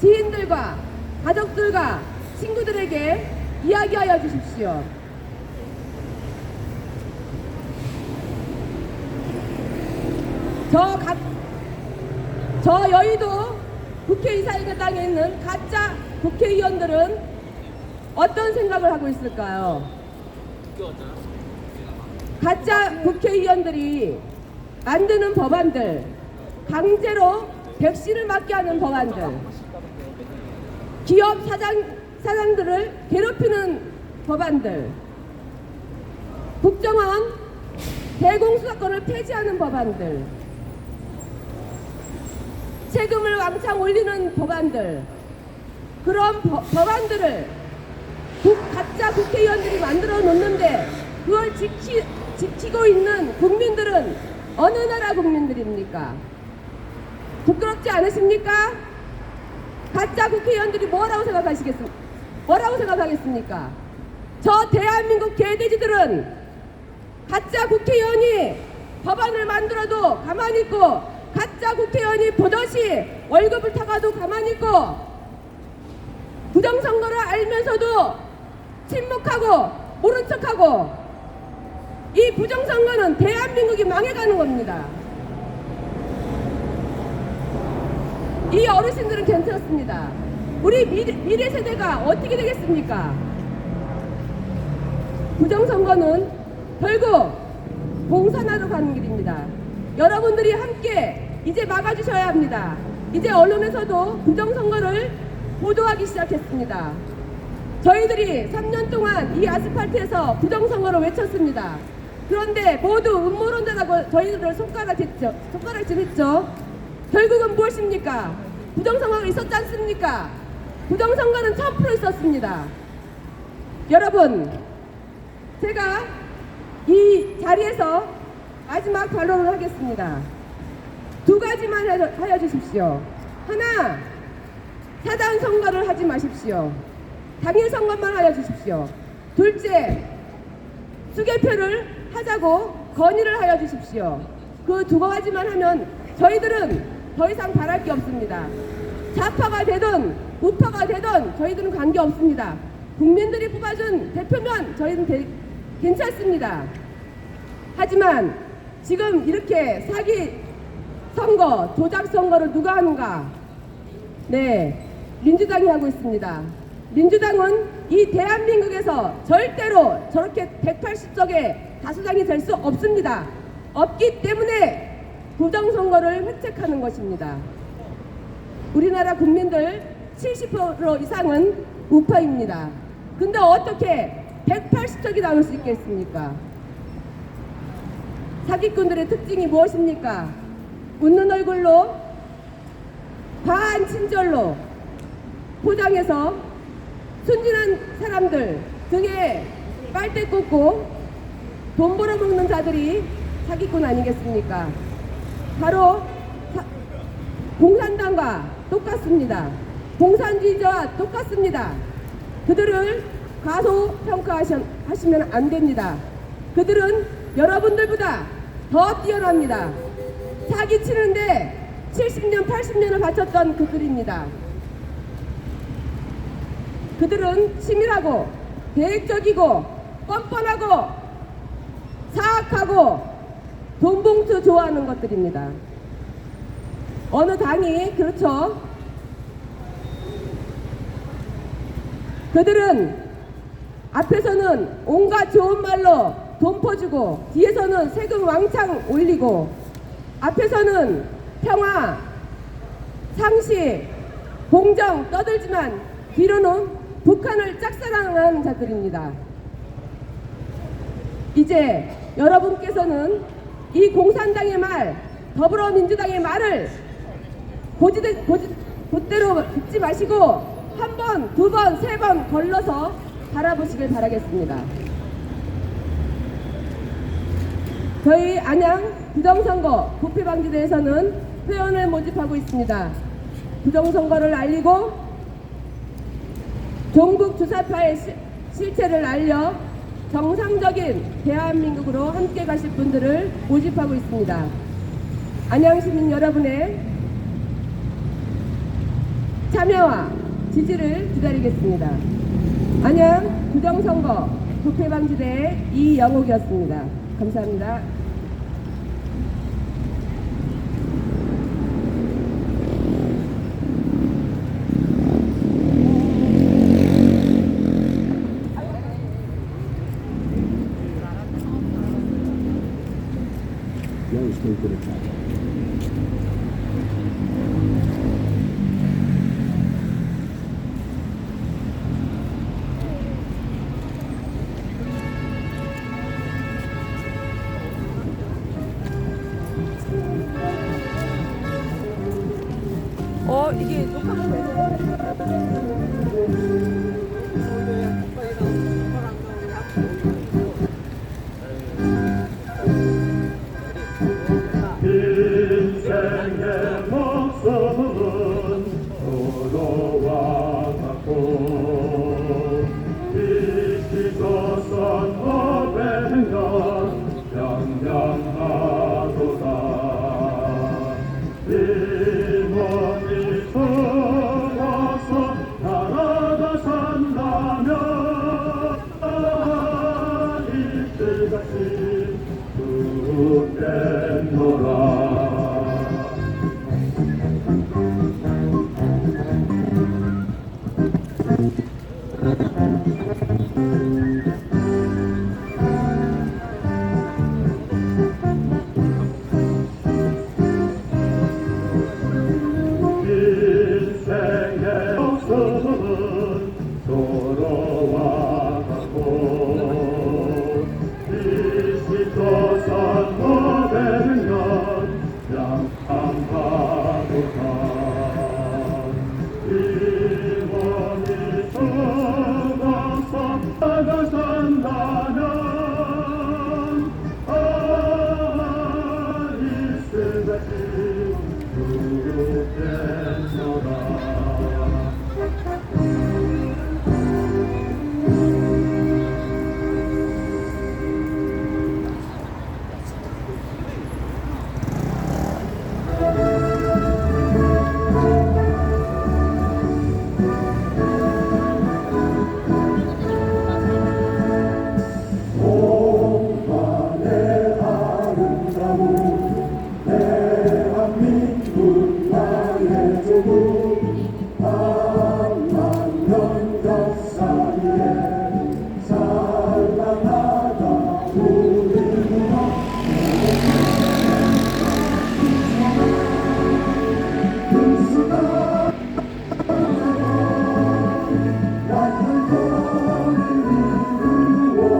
지인들과 가족들과 친구들에게 이야기하여 주십시오. 저 여의도 국회의사당에 있는 가짜 국회의원들은 어떤 생각을 하고 있을까요? 가짜 국회의원들이 만드는 법안들, 강제로 백신을 맞게 하는 법안들, 기업 사장들을 괴롭히는 법안들, 국정원 대공수사권을 폐지하는 법안들, 세금을 왕창 올리는 법안들, 그런 법안들을 가짜 국회의원들이 만들어 놓는데 그걸 지키고 있는 국민들은 어느 나라 국민들입니까? 부끄럽지 않으십니까? 가짜 국회의원들이 뭐라고 생각하겠습니까? 저 대한민국 개돼지들은 가짜 국회의원이 법안을 만들어도 가만히 있고 가짜 국회의원이 버젓이 월급을 타가도 가만히 있고 부정선거를 알면서도 침묵하고 모른 척하고 이 부정선거는 대한민국이 망해가는 겁니다. 이 어르신들은 괜찮습니다. 우리 미래 세대가 어떻게 되겠습니까? 부정선거는 결국 공산화로 가는 길입니다. 여러분들이 함께 이제 막아주셔야 합니다. 이제 언론에서도 부정선거를 보도하기 시작했습니다. 저희들이 3년 동안 이 아스팔트에서 부정선거를 외쳤습니다. 그런데 모두 음모론자라고 저희들을 손가락질했죠. 결국은 무엇입니까? 부정선거가 있었지 않습니까? 부정선거는 1000% 있었습니다. 여러분, 제가 이 자리에서 마지막 발언을 하겠습니다. 두 가지만 하여 주십시오. 하나, 사전 선거를 하지 마십시오. 당일 선거만 하여 주십시오. 둘째, 수개표를 하자고 건의를 하여 주십시오. 그 두 가지만 하면 저희들은 더 이상 바랄 게 없습니다. 좌파가 되든 우파가 되든 저희들은 관계없습니다. 국민들이 뽑아준 대표면 저희는 괜찮습니다. 하지만 지금 이렇게 사기 선거, 조작 선거를 누가 하는가? 네, 민주당이 하고 있습니다. 민주당은 이 대한민국에서 절대로 저렇게 180석의 다수당이 될 수 없습니다. 없기 때문에 부정선거를 획책하는 것입니다. 우리나라 국민들 70% 이상은 우파입니다. 근데 어떻게 180석이 나올 수 있겠습니까? 사기꾼들의 특징이 무엇입니까? 웃는 얼굴로 반친절로 포장해서 순진한 사람들 등에 빨대 꽂고 돈 벌어먹는 자들이 사기꾼 아니겠습니까? 바로 공산당과 똑같습니다. 공산주의자와 똑같습니다. 그들을 과소평가하시면 안 됩니다. 그들은 여러분들보다 더 뛰어납니다. 사기치는데 70년, 80년을 바쳤던 그들입니다. 그들은 치밀하고 계획적이고 뻔뻔하고 사악하고 돈봉투 좋아하는 것들입니다. 어느 당이 그렇죠. 그들은 앞에서는 온갖 좋은 말로 돈 퍼주고 뒤에서는 세금 왕창 올리고 앞에서는 평화, 상식, 공정 떠들지만 뒤로는 북한을 짝사랑하는 자들입니다. 이제 여러분께서는 이 공산당의 말, 더불어민주당의 말을 곧대로 듣지 마시고 한 번, 두 번, 세 번 걸러서 바라보시길 바라겠습니다. 저희 안양 부정선거 부패방지대에서는 회원을 모집하고 있습니다. 부정선거를 알리고 종북 주사파의 실체를 알려 정상적인 대한민국으로 함께 가실 분들을 모집하고 있습니다. 안양시민 여러분의 참여와 지지를 기다리겠습니다. 안양 부정선거 부패방지대의 이영옥이었습니다. 감사합니다. 이게 녹화가 되네. 인생의 역사는 돌아와 가고 이시도산 고백년 양상하도다 이원이 서가서 나가산다면 이스베지 그룹겠노라 오만의 아름다운 대한민국 나의 조국 만년 역사위에 찬란하다 우리 문화 군수가 약한 거리를 이루어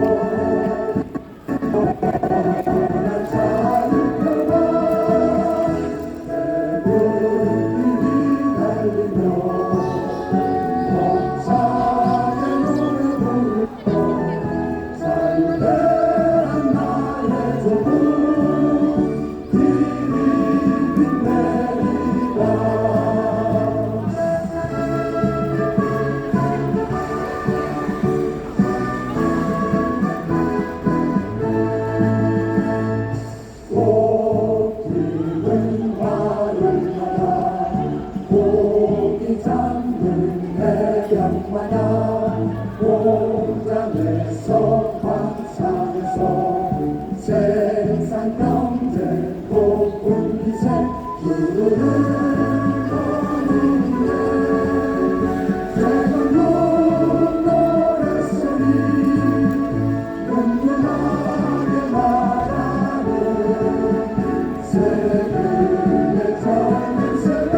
고기 잡는 해양마냥 공장에서 광산에서 생산 경쟁 고픈 기세 푸르른 거리에 새로운 노래소리 눈물나게 말하는 세금의 젊은 세대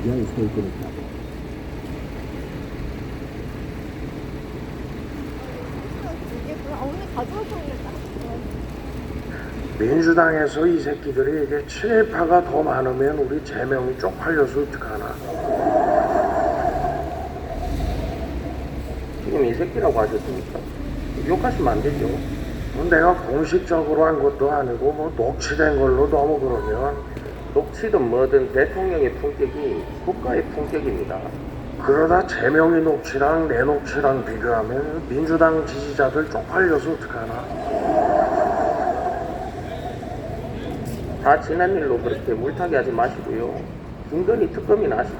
United States in its capital. 오늘 가져왔습니다. 민주당에서 이 새끼들이 이게 친일파가 더 많으면 우리 제명이 쪽팔려서 어떡하나. 지금 이 새끼라고 하셨습니까? 욕하시면 안 되죠. 내가 공식적으로 한 것도 아니고 뭐 녹취된 걸로 너무 그러면 녹취든 뭐든 대통령의 품격이 국가의 품격입니다. 그러다 제명이 녹취랑 내 녹취랑 비교하면 민주당 지지자들 쪽팔려서 어떡하나. 다 지난 일로 그렇게 물타기 하지 마시고요. 김건희 특검이나 하시죠.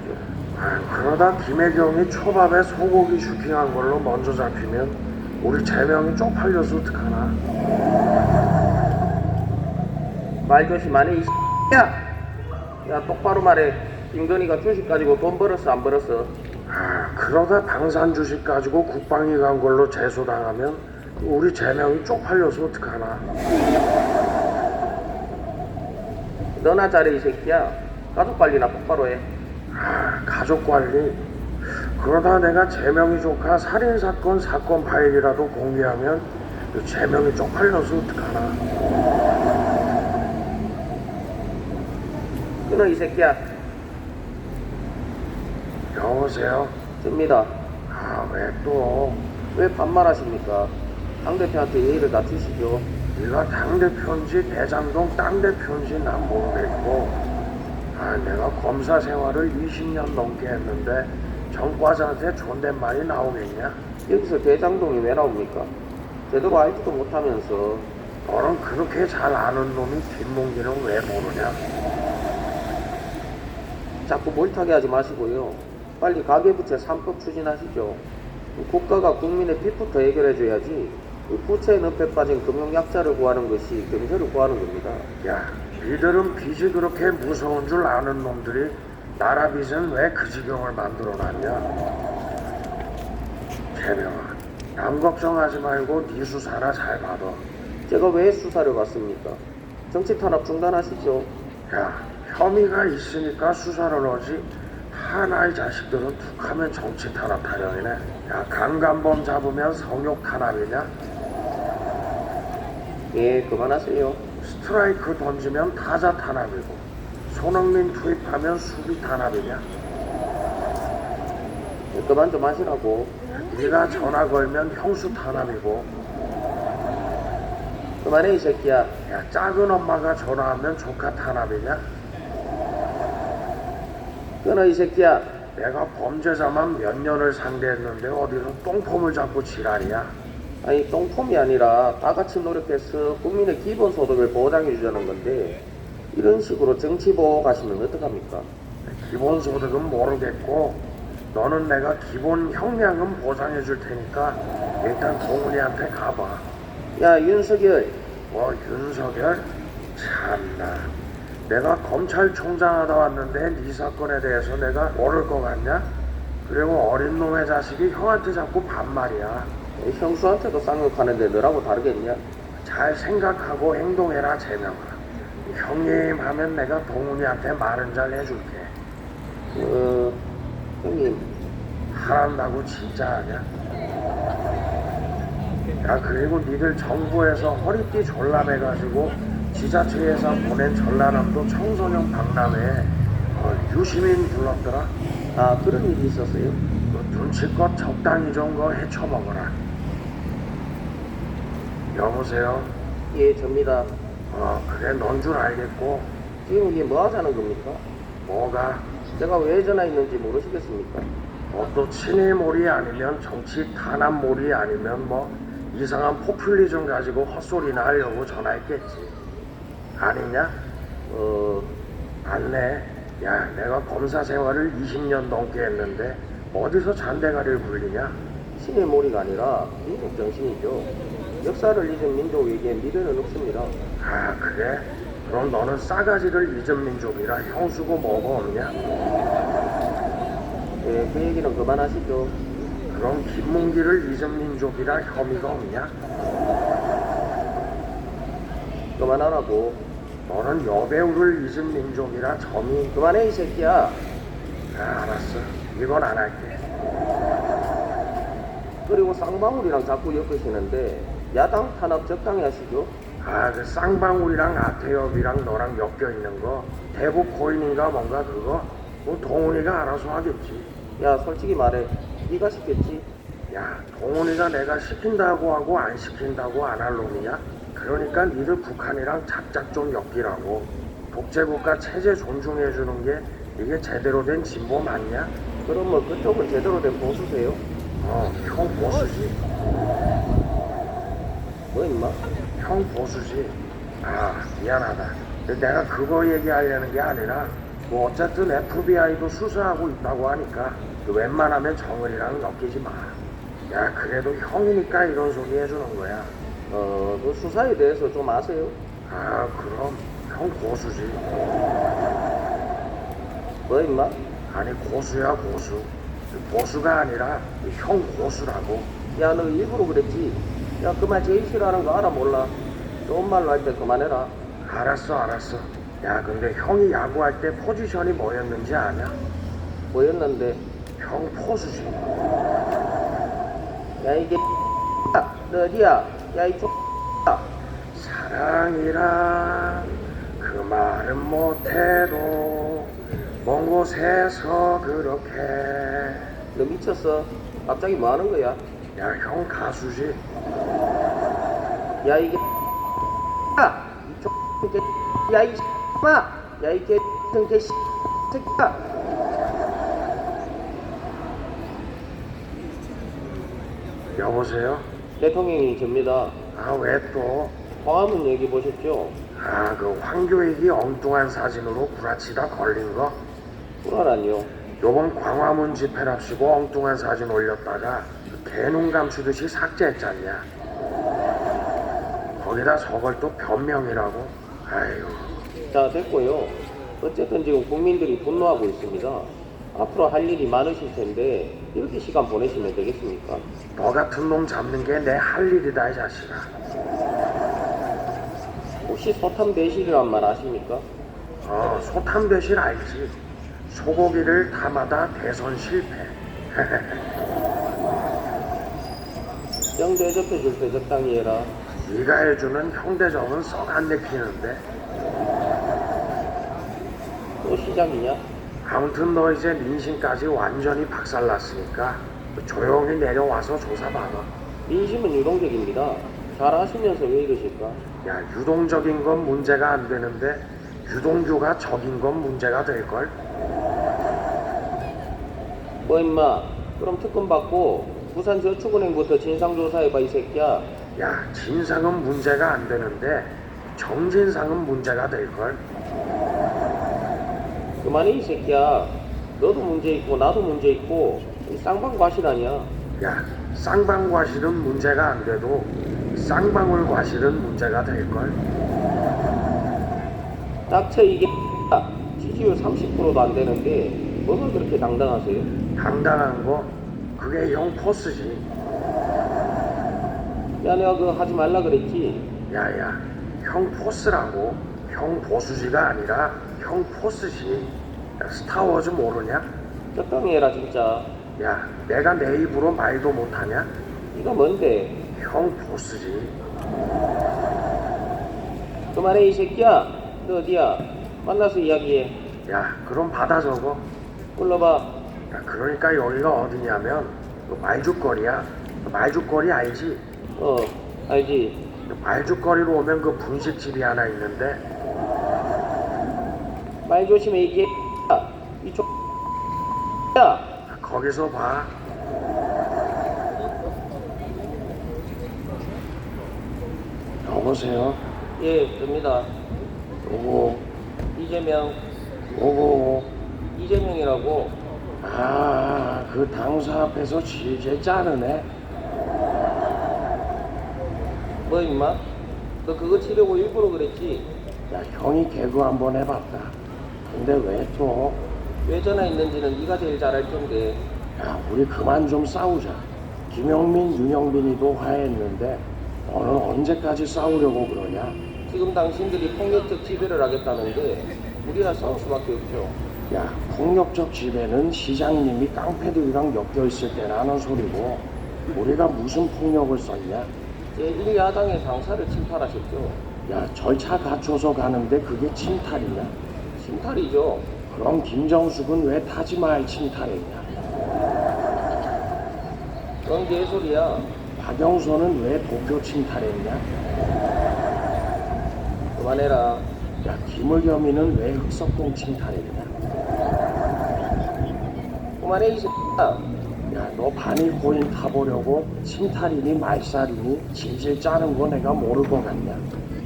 그러다 김혜경이 초밥에 소고기 슈킹한 걸로 먼저 잡히면 우리 제명이 쪽팔려서 어떡하나. 말 조심하네 이 X야. 야 똑바로 말해. 김건희가 주식 가지고 돈 벌었어 안 벌었어? 그러다 방산 주식 가지고 국방위 간 걸로 제소당하면 우리 제명이 쪽팔려서 어떡하나. 너나 잘해 이 새끼야. 가족 관리나 똑바로 해. 가족 관리. 그러다 내가 제명이 조카 살인사건 사건 파일이라도 공개하면 제명이 쪽팔려서 어떡하나. 끊어 이 새끼야. 여보세요? 줍니다. 왜 또? 왜 반말하십니까? 당대표한테 예의를 갖추시죠. 네가 당대표인지 대장동 땅대표인지 난 모르겠고 내가 검사 생활을 20년 넘게 했는데 정과자한테 존댓말이 나오겠냐? 여기서 대장동이 왜 나옵니까? 제대로 알지도 못하면서. 너는 그렇게 잘 아는 놈이 김문기는 왜 모르냐? 자꾸 몰타게 하지 마시고요. 빨리 가계부채 3법 추진하시죠. 국가가 국민의 빚부터 해결해줘야지 부채 늪에 빠진 금융약자를 구하는 것이 경제를 구하는 겁니다. 야, 니들은 빚이 그렇게 무서운 줄 아는 놈들이 나라 빚은 왜 그 지경을 만들어놨냐? 재명아, 남 걱정하지 말고 네 수사나 잘 받아. 제가 왜 수사를 받습니까? 정치 탄압 중단하시죠. 야, 혐의가 있으니까 수사를 하지. 하나의 자식들은 툭하면 정치 탄압 타령이네. 야, 강간범 잡으면 성욕 탄압이냐? 예, 그만하세요. 스트라이크 던지면 타자 탄압이고 손흥민 투입하면 수비 탄압이냐? 그만 좀 하시라고. 네가 전화 걸면 형수 탄압이고 그만해 이 새끼야. 야, 작은 엄마가 전화하면 조카 탄압이냐? 끊어 이 새끼야. 내가 범죄자만 몇 년을 상대했는데 어디서 똥폼을 잡고 지랄이야? 아니 똥폼이 아니라 다 같이 노력해서 국민의 기본소득을 보장해 주자는 건데 이런 식으로 정치 보호하시면 어떡합니까? 기본소득은 모르겠고 너는 내가 기본 형량은 보장해 줄 테니까 일단 동훈이한테 가봐. 야 윤석열. 뭐 윤석열? 참나, 내가 검찰총장 하다 왔는데 네 사건에 대해서 내가 모를 것 같냐? 그리고 어린 놈의 자식이 형한테 자꾸 반말이야. 형수한테도 쌍욕하는데 너라고 다르겠냐? 잘 생각하고 행동해라 재명아. 형님 하면 내가 동훈이한테 말은 잘 해줄게. 형님. 하란다고 진짜 하냐? 야, 그리고 니들 정부에서 허리띠 졸라매가지고 지자체에서 보낸 전라남도 청소년 박람회에 유시민 불렀더라. 아 그런 일이 있었어요? 눈치껏 적당히 좀 거 헤쳐먹어라. 여보세요? 예 접니다. 그래 넌 줄 알겠고. 지금 이게 뭐 하자는 겁니까? 뭐가? 제가 왜 전화했는지 모르시겠습니까? 또 친일몰이 아니면 정치 탄압몰이 아니면 뭐 이상한 포퓰리즘 가지고 헛소리나 하려고 전화했겠지. 아니냐? 안내. 야, 내가 검사 생활을 20년 넘게 했는데 어디서 잔대가리를 굴리냐? 친일몰이가 아니라 민족 정신이죠. 역사를 잊은 민족에게 미래는 없습니다. 그래? 그럼 너는 싸가지를 잊은 민족이라 형수고 뭐고 없냐? 네, 그 얘기는 그만하시죠. 그럼 김문기를 잊은 민족이라 혐의가 없냐? 그만하라고. 너는 여배우를 잊은 민족이라 점이. 그만해 이 새끼야. 알았어. 이건 안 할게. 그리고 쌍방울이랑 자꾸 엮으시는데 야당 탄압 적당히 하시죠. 아, 그 쌍방울이랑 아태엽이랑 너랑 엮여 있는 거 대북 코인인가 뭔가 그거 뭐 동훈이가 알아서 하겠지. 야 솔직히 말해 네가 시켰지. 야, 동훈이가 내가 시킨다고 하고 안 시킨다고 안 할 놈이냐? 그러니까 니들 북한이랑 작작 좀 엮이라고. 독재국가 체제 존중해주는 게 이게 제대로 된 진보 맞냐? 그럼 뭐 그쪽은 제대로 된 보수세요? 형 보수지. 뭐 임마? 형 보수지. 아, 미안하다. 내가 그거 얘기하려는 게 아니라 뭐 어쨌든 FBI도 수사하고 있다고 하니까 그 웬만하면 정은이랑 엮이지 마. 야, 그래도 형이니까 이런 소리 해주는 거야. 그 수사에 대해서 좀 아세요? 아, 그럼 형 고수지. 뭐 임마? 아니, 고수야 고수. 보수가 아니라 형 고수라고. 야 너 일부러 그랬지? 야 그 말 제일 싫어하는 거 알아 몰라? 좋은 말로 할 때 그만해라. 알았어. 야, 근데 형이 야구할 때 포지션이 뭐였는지 아냐? 뭐였는데? 형 포수지. 야 이게 너 어디야? 야 이 사랑이란 그 말은 못해도 먼 곳에서 그렇게. 너 미쳤어? 갑자기 뭐 하는 거야? 야, 형 가수지. 야 이게 야이 마! 야이 개 새끼야! 여보세요? 대통령이 접니다. 아, 왜 또? 광화문 얘기 보셨죠? 아, 그 황교익이 엉뚱한 사진으로 구라치다 걸린 거? 불안하뇨. 요번 광화문 집회랍시고 엉뚱한 사진 올렸다가 개눈 감추듯이 삭제했잖냐. 거기다 저걸 또 변명이라고. 아유, 자 됐고요. 어쨌든 지금 국민들이 분노하고 있습니다. 앞으로 할 일이 많으실 텐데 이렇게 시간 보내시면 되겠습니까? 너 같은 놈 잡는 게 내 할 일이다, 이 자식아. 혹시 소탐 대실이란 말 아십니까? 소탐 대실 알지. 소고기를 담아다 대선 실패. 영 대접해줄 때 적당히 해라. 네가 해주는 형대접은 썩 안 내키는데. 또 시작이냐? 아무튼 너 이제 민심까지 완전히 박살났으니까 조용히 내려와서 조사받아. 민심은 유동적입니다. 잘 아시면서 왜 이러실까? 야, 유동적인 건 문제가 안 되는데 유동규가 적인 건 문제가 될걸? 뭐 임마 그럼 특검 받고 부산저축은행부터 진상조사해봐 이 새끼야. 야, 진상은 문제가 안 되는데 정진상은 문제가 될걸? 그만해 이 새끼야. 너도 문제 있고 나도 문제 있고 이 쌍방과실 아니야. 야, 쌍방과실은 문제가 안 돼도 쌍방울과실은 문제가 될걸? 닥쳐 이게 지지율 30%도 안 되는데 뭐가 그렇게 당당하세요? 당당한 거 그게 형 포스지. 야 내가 그거 하지 말라 그랬지. 야야, 형 포스라고. 형 보수지가 아니라 형 포스지. 야, 스타워즈 모르냐? 적당히 해라 진짜. 야, 내가 내 입으로 말도 못하냐? 이거 뭔데? 형 보스지. 그만해 이 새끼야. 너 어디야? 만나서 이야기해. 야, 그럼 받아 적어. 불러봐. 야, 그러니까 여기가 어디냐면 그 말죽거리야. 그 말죽거리 알지? 알지. 그 말죽거리로 오면 그 분식집이 하나 있는데. 말 조심해 이게 이 야. 거기서 봐. 여보세요? 예, 됩니다. 요거 이재명. 요거. 이재명이라고. 아, 그 당사 앞에서 질질 짜르네. 뭐 임마? 너 그거 치려고 일부러 그랬지? 야, 형이 개그 한번 해봤다. 근데 왜 또? 왜 전화했는지는 네가 제일 잘 알 텐데. 야, 우리 그만 좀 싸우자. 김영민, 윤영빈이도 화해했는데 너는 언제까지 싸우려고 그러냐? 지금 당신들이 폭력적 지배를 하겠다는데 우리가 싸울 수밖에 없죠. 야, 폭력적 지배는 시장님이 깡패들이랑 엮여 있을 때나 하는 소리고 우리가 무슨 폭력을 썼냐? 제1야당의 상사를 침탈하셨죠. 야, 절차 갖춰서 가는데 그게 침탈이냐? 침탈이죠. 그럼 김정숙은 왜 타지마할 침탈했냐? 그런 개소리야. 박영선은 왜 도쿄 침탈했냐? 그만해라. 야, 김의겸이는 왜 흑석동 침탈했냐? 그만해 이 새끼야. 야, 너 반일 코인 타보려고 침탈이니 말살이니 질질 짜는 거 내가 모를 것 같냐?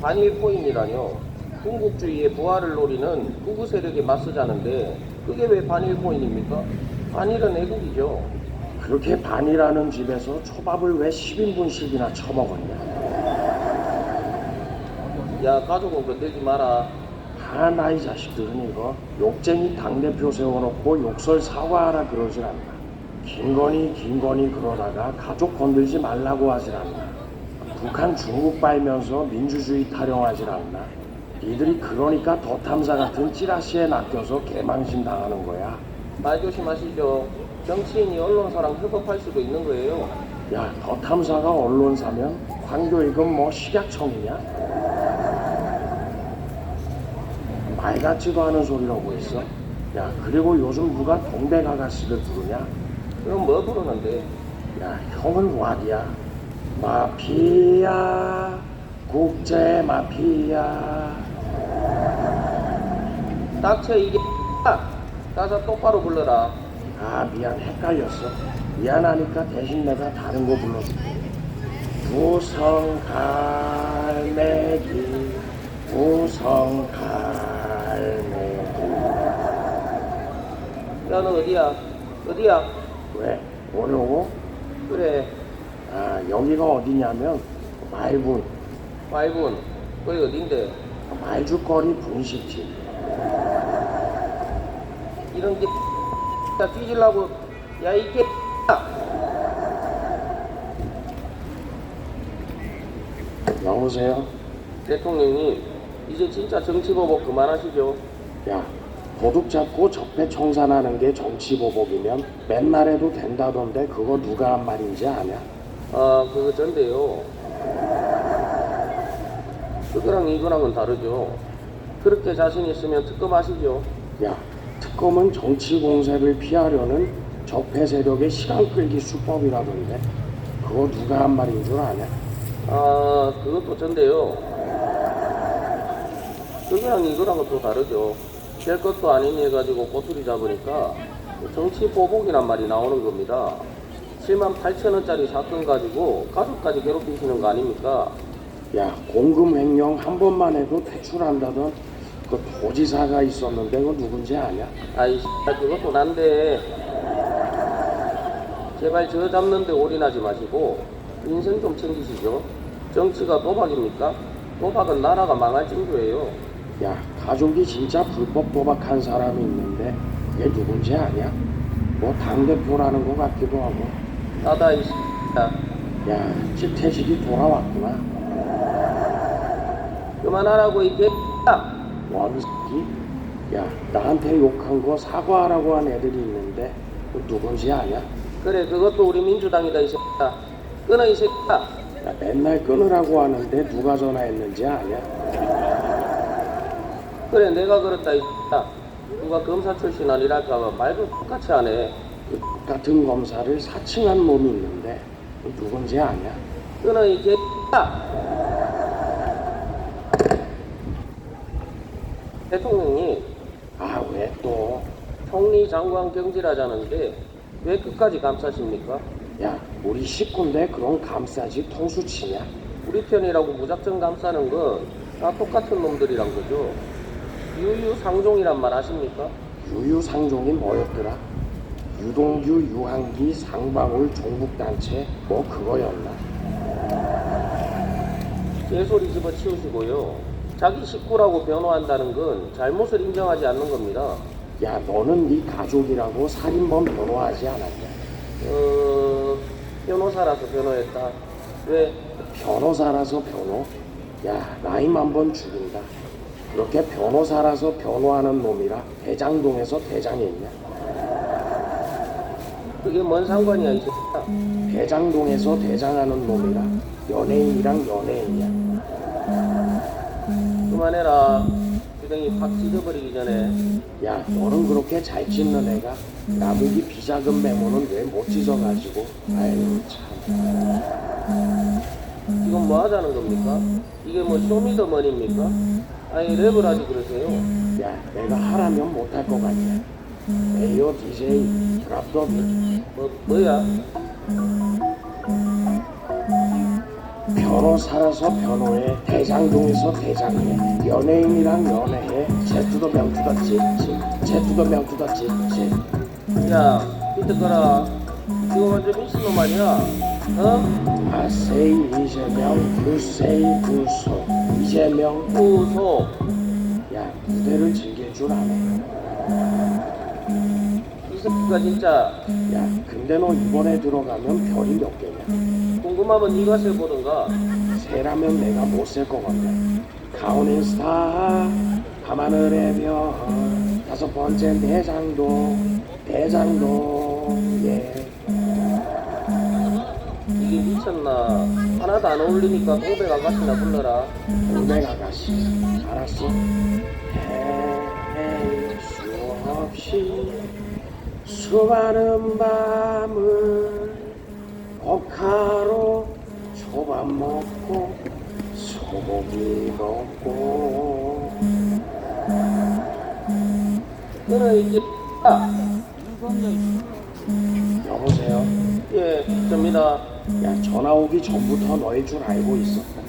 반일 코인이라뇨. 군국주의의 부활을 노리는 극우 세력에 맞서자는데 그게 왜 반일 코인입니까? 반일은 애국이죠. 그렇게 반이라는 집에서 초밥을 왜 10인분씩이나 처먹었냐? 야, 가족은 건들지 마라. 하나 이 자식들은 이거 욕쟁이 당대표 세워놓고 욕설 사과하라 그러질 않나. 김건희 그러다가 가족 건들지 말라고 하질 않나. 북한 중국 빨면서 민주주의 타령하질 않나. 니들이 그러니까 더 탐사 같은 찌라시에 낚여서 개망신 당하는 거야. 말 조심하시죠. 정치인이 언론사랑 협업할 수도 있는 거예요. 야, 더 탐사가 언론사면 황교익은 뭐 식약청이냐? 말 같지도 않은 소리라고 했어. 야, 그리고 요즘 누가 동백 아가씨를 부르냐? 그럼 뭐 부르는데? 야, 형은 왓이야. 마피아, 국제 마피아. 닥쳐 이게 가서 똑바로 불러라. 아, 미안, 헷갈렸어. 미안하니까 대신 내가 다른 거 불러줄게. 부성갈매기, 부성갈매기. 야, 너 어디야? 어디야? 왜? 어려워? 그래. 아, 여기가 어디냐면 말분, 말분. 거기 어딘데? 말죽거리 분식집. 이런 게 뒤질라고. 야, 이 개. 여보세요? 대통령님, 이제 진짜 정치보복 그만하시죠. 야, 도둑 잡고 적폐청산하는 게 정치보복이면 맨날 해도 된다던데 그거 누가 한 말인지 아냐? 아, 그거 전데요. 그거랑 이거랑은 다르죠. 그렇게 자신 있으면 특검하시죠. 야, 특검은 정치 공세를 피하려는 적폐 세력의 시간 끌기 수법이라던데 그거 누가 한 말인 줄 아냐? 아, 그것도 전데요. 그거랑 이거랑은 또 다르죠. 될 것도 아닌 일 가지고 꼬투리 잡으니까 정치 보복이란 말이 나오는 겁니다. 7만 8천 원짜리 사건 가지고 가족까지 괴롭히시는 거 아닙니까? 야, 공금 횡령 한 번만 해도 퇴출한다던 그 도지사가 있었는데 그거 누군지 아냐? 아이 그것도 난데 제발 저 잡는데 올인하지 마시고 인생 좀 챙기시죠. 정치가 도박입니까? 도박은 나라가 망할 징조예요. 야, 가족이 진짜 불법 도박한 사람이 있는데 그게 누군지 아냐? 뭐 당대표라는 것 같기도 하고. 나다 이 야, 찌태식이 돌아왔구나. 그만하라고 이 개야. 원새끼? 야, 나한테 욕한 거 사과하라고 한 애들이 있는데 그 누군지 아냐? 그래 그것도 우리 민주당이다 이 새끼야. 끊어 이 새끼야. 야, 맨날 끊으라고 하는데 누가 전화했는지 아냐? 그래 내가 그랬다 이 새끼야. 누가 검사 출신 아니랄까봐 말도 똑같이 하네. 그 같은 검사를 사칭한 놈이 있는데 그 누군지 아냐? 끊어 이 개야. 대통령님, 아, 왜 또? 총리 장관 경질하자는데 왜 끝까지 감싸십니까? 야, 우리 식구인데 그런 감싸지 통수치냐? 우리 편이라고 무작정 감싸는 건 다 똑같은 놈들이란 거죠. 유유상종이란 말 아십니까? 유유상종이 뭐였더라? 유동규, 유한기, 상방울, 종북단체 뭐 그거였나? 개소리 집어치우시고요. 자기 식구라고 변호한다는 건 잘못을 인정하지 않는 겁니다. 야, 너는 네 가족이라고 살인범 변호하지 않았냐? 변호사라서 변호했다. 왜? 변호사라서 변호? 야, 라임 한번 죽인다. 그렇게 변호사라서 변호하는 놈이라 대장동에서 대장했냐? 그게 뭔 상관이야 이 새끼야. 대장동에서 대장하는 놈이라 연예인이랑 연예인이야. 그만해라. 주댕이 확 찢어버리기 전에. 야, 너는 그렇게 잘 찢는 애가 나무기 비자금 메모는 왜 못 찢어가지고. 아유 참. 이건 뭐 하자는 겁니까? 이게 뭐 쇼미더머니입니까? 아니 랩을 하지 그러세요. 야, 내가 하라면 못할 것 같냐. 에이오 DJ 드랍 더 빅. 뭐야? 변호사라서 변호해, 대장동에서 대장해, 연예인이랑 연애해, 제투더 명투더 찌찌, 제투더 명투더 찌찌. 야 비트 꺼라. 이거 완전 미친놈 아니야? 어? 아세이 이재명, 유세이 구소, 이재명. 구소. 야, 무대를 즐길 줄 아네. 이 새끼가 진짜. 야, 근데 너 이번에 들어가면 별이 몇 개냐? 궁금하면 네가 세보든가. 세라면 내가 못 셀 것 같네. 가오는 스타, 밤하늘의 별, 다섯 번째 대장동, 예. 이게 미쳤나. 하나도 안 어울리니까 동백 아가씨나 불러라. 동백 아가씨, 알았어? 헤이 수없이 수많은 밤을 억하로 초밥 먹고 소고기 먹고. 너는 이제 여보세요? 예, 접니다. 야, 전화 오기 전부터 너일 줄 알고 있었다.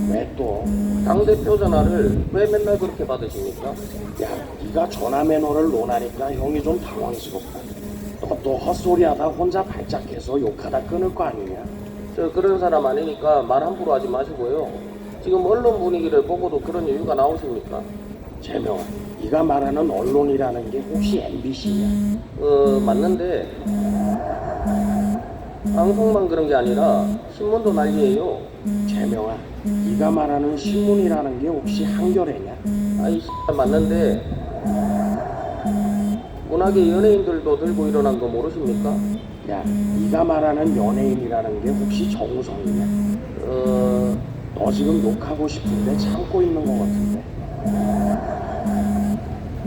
왜 또? 당대표 전화를 왜 맨날 그렇게 받으십니까? 야, 네가 전화 매너를 논하니까 형이 좀 당황스럽다. 너 또 헛소리하다 혼자 발작해서 욕하다 끊을 거 아니냐? 저 그런 사람 아니니까 말 함부로 하지 마시고요. 지금 언론 분위기를 보고도 그런 이유가 나오십니까? 재명아, 네가 말하는 언론이라는 게 혹시 MBC냐? 맞는데 방송만 그런 게 아니라 신문도 난리예요. 재명아, 네가 말하는 신문이라는 게 혹시 한겨레냐? 아이 맞는데 문학의 연예인들도 들고 일어난 거 모르십니까? 야, 네가 말하는 연예인이라는 게 혹시 정우성이냐? 너 지금 욕하고 싶은데 참고 있는 것 같은데.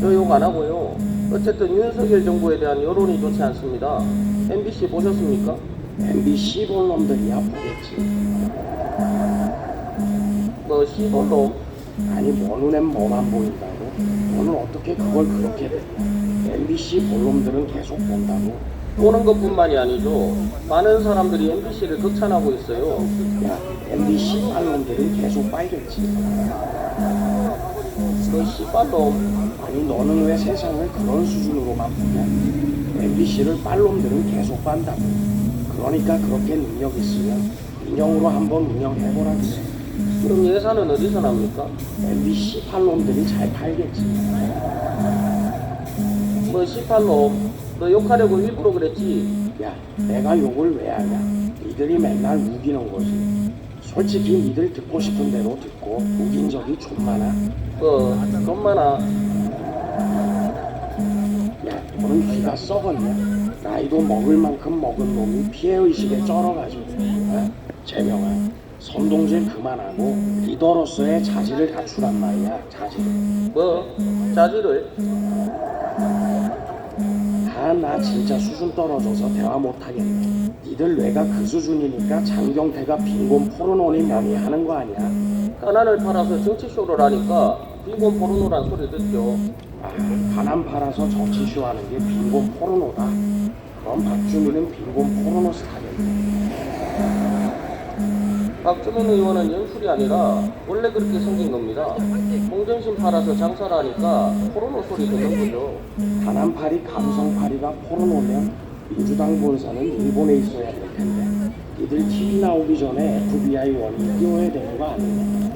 저 욕 안 하고요. 어쨌든 윤석열 정부에 대한 여론이 좋지 않습니다. MBC 보셨습니까? MBC 볼 놈들이야 보겠지. 뭐 시골놈? 아니 뭐 눈엔 뭐만 보인다고? 너는 어떻게 그걸 그렇게 됐냐? MBC 볼 놈들은 계속 본다고? 보는 것뿐만이 아니죠. 많은 사람들이 MBC를 극찬하고 있어요. 야, MBC 빨놈들은 계속 빨겠지. 그 씨발놈. 아니 너는 왜 세상을 그런 수준으로만 보냐? MBC를 빨놈들은 계속 빤다고. 그러니까 그렇게 능력 있으면 인형으로 한번 운영해보라 그래. 그럼 예산은 어디서 납니까? MBC 팔놈들이 잘 팔겠지. 뭐 씨발놈. 너 욕하려고 일부러 그랬지? 야, 내가 욕을 왜 하냐? 니들이 맨날 우기는 거지. 솔직히 니들 듣고 싶은 대로 듣고 우긴 적이 좀 많아. 돈 많아. 야, 너는 귀가 썩었냐? 나이도 먹을 만큼 먹은 놈이 피해의식에 쩔어가지고. 어? 재명아, 선동질 그만하고 리더로서의 자질을 갖추란 말이야. 자질. 뭐? 자질을? 나 진짜 수준 떨어져서 대화 못하겠네. 니들 뇌가 그 수준이니까 장경태가 빈곤 포르노니 뭐니 하는 거 아니야? 가난을 팔아서 정치쇼를 하니까 빈곤 포르노란 소리 듣죠. 가난 팔아서 정치쇼 하는 게 빈곤 포르노다. 그럼 박주민은 빈곤 포르노 스타겠네. 박주민 의원은 연출이 아니라 원래 그렇게 생긴 겁니다. 공정심 팔아서 장사를 하니까 포르노 소리 듣는 거죠. 가난팔이 감성팔이가 포르노면 민주당 본사는 일본에 있어야 될 텐데 니들 TV 나오기 전에 FBI 원이 띄워야 되는 거 아니냐?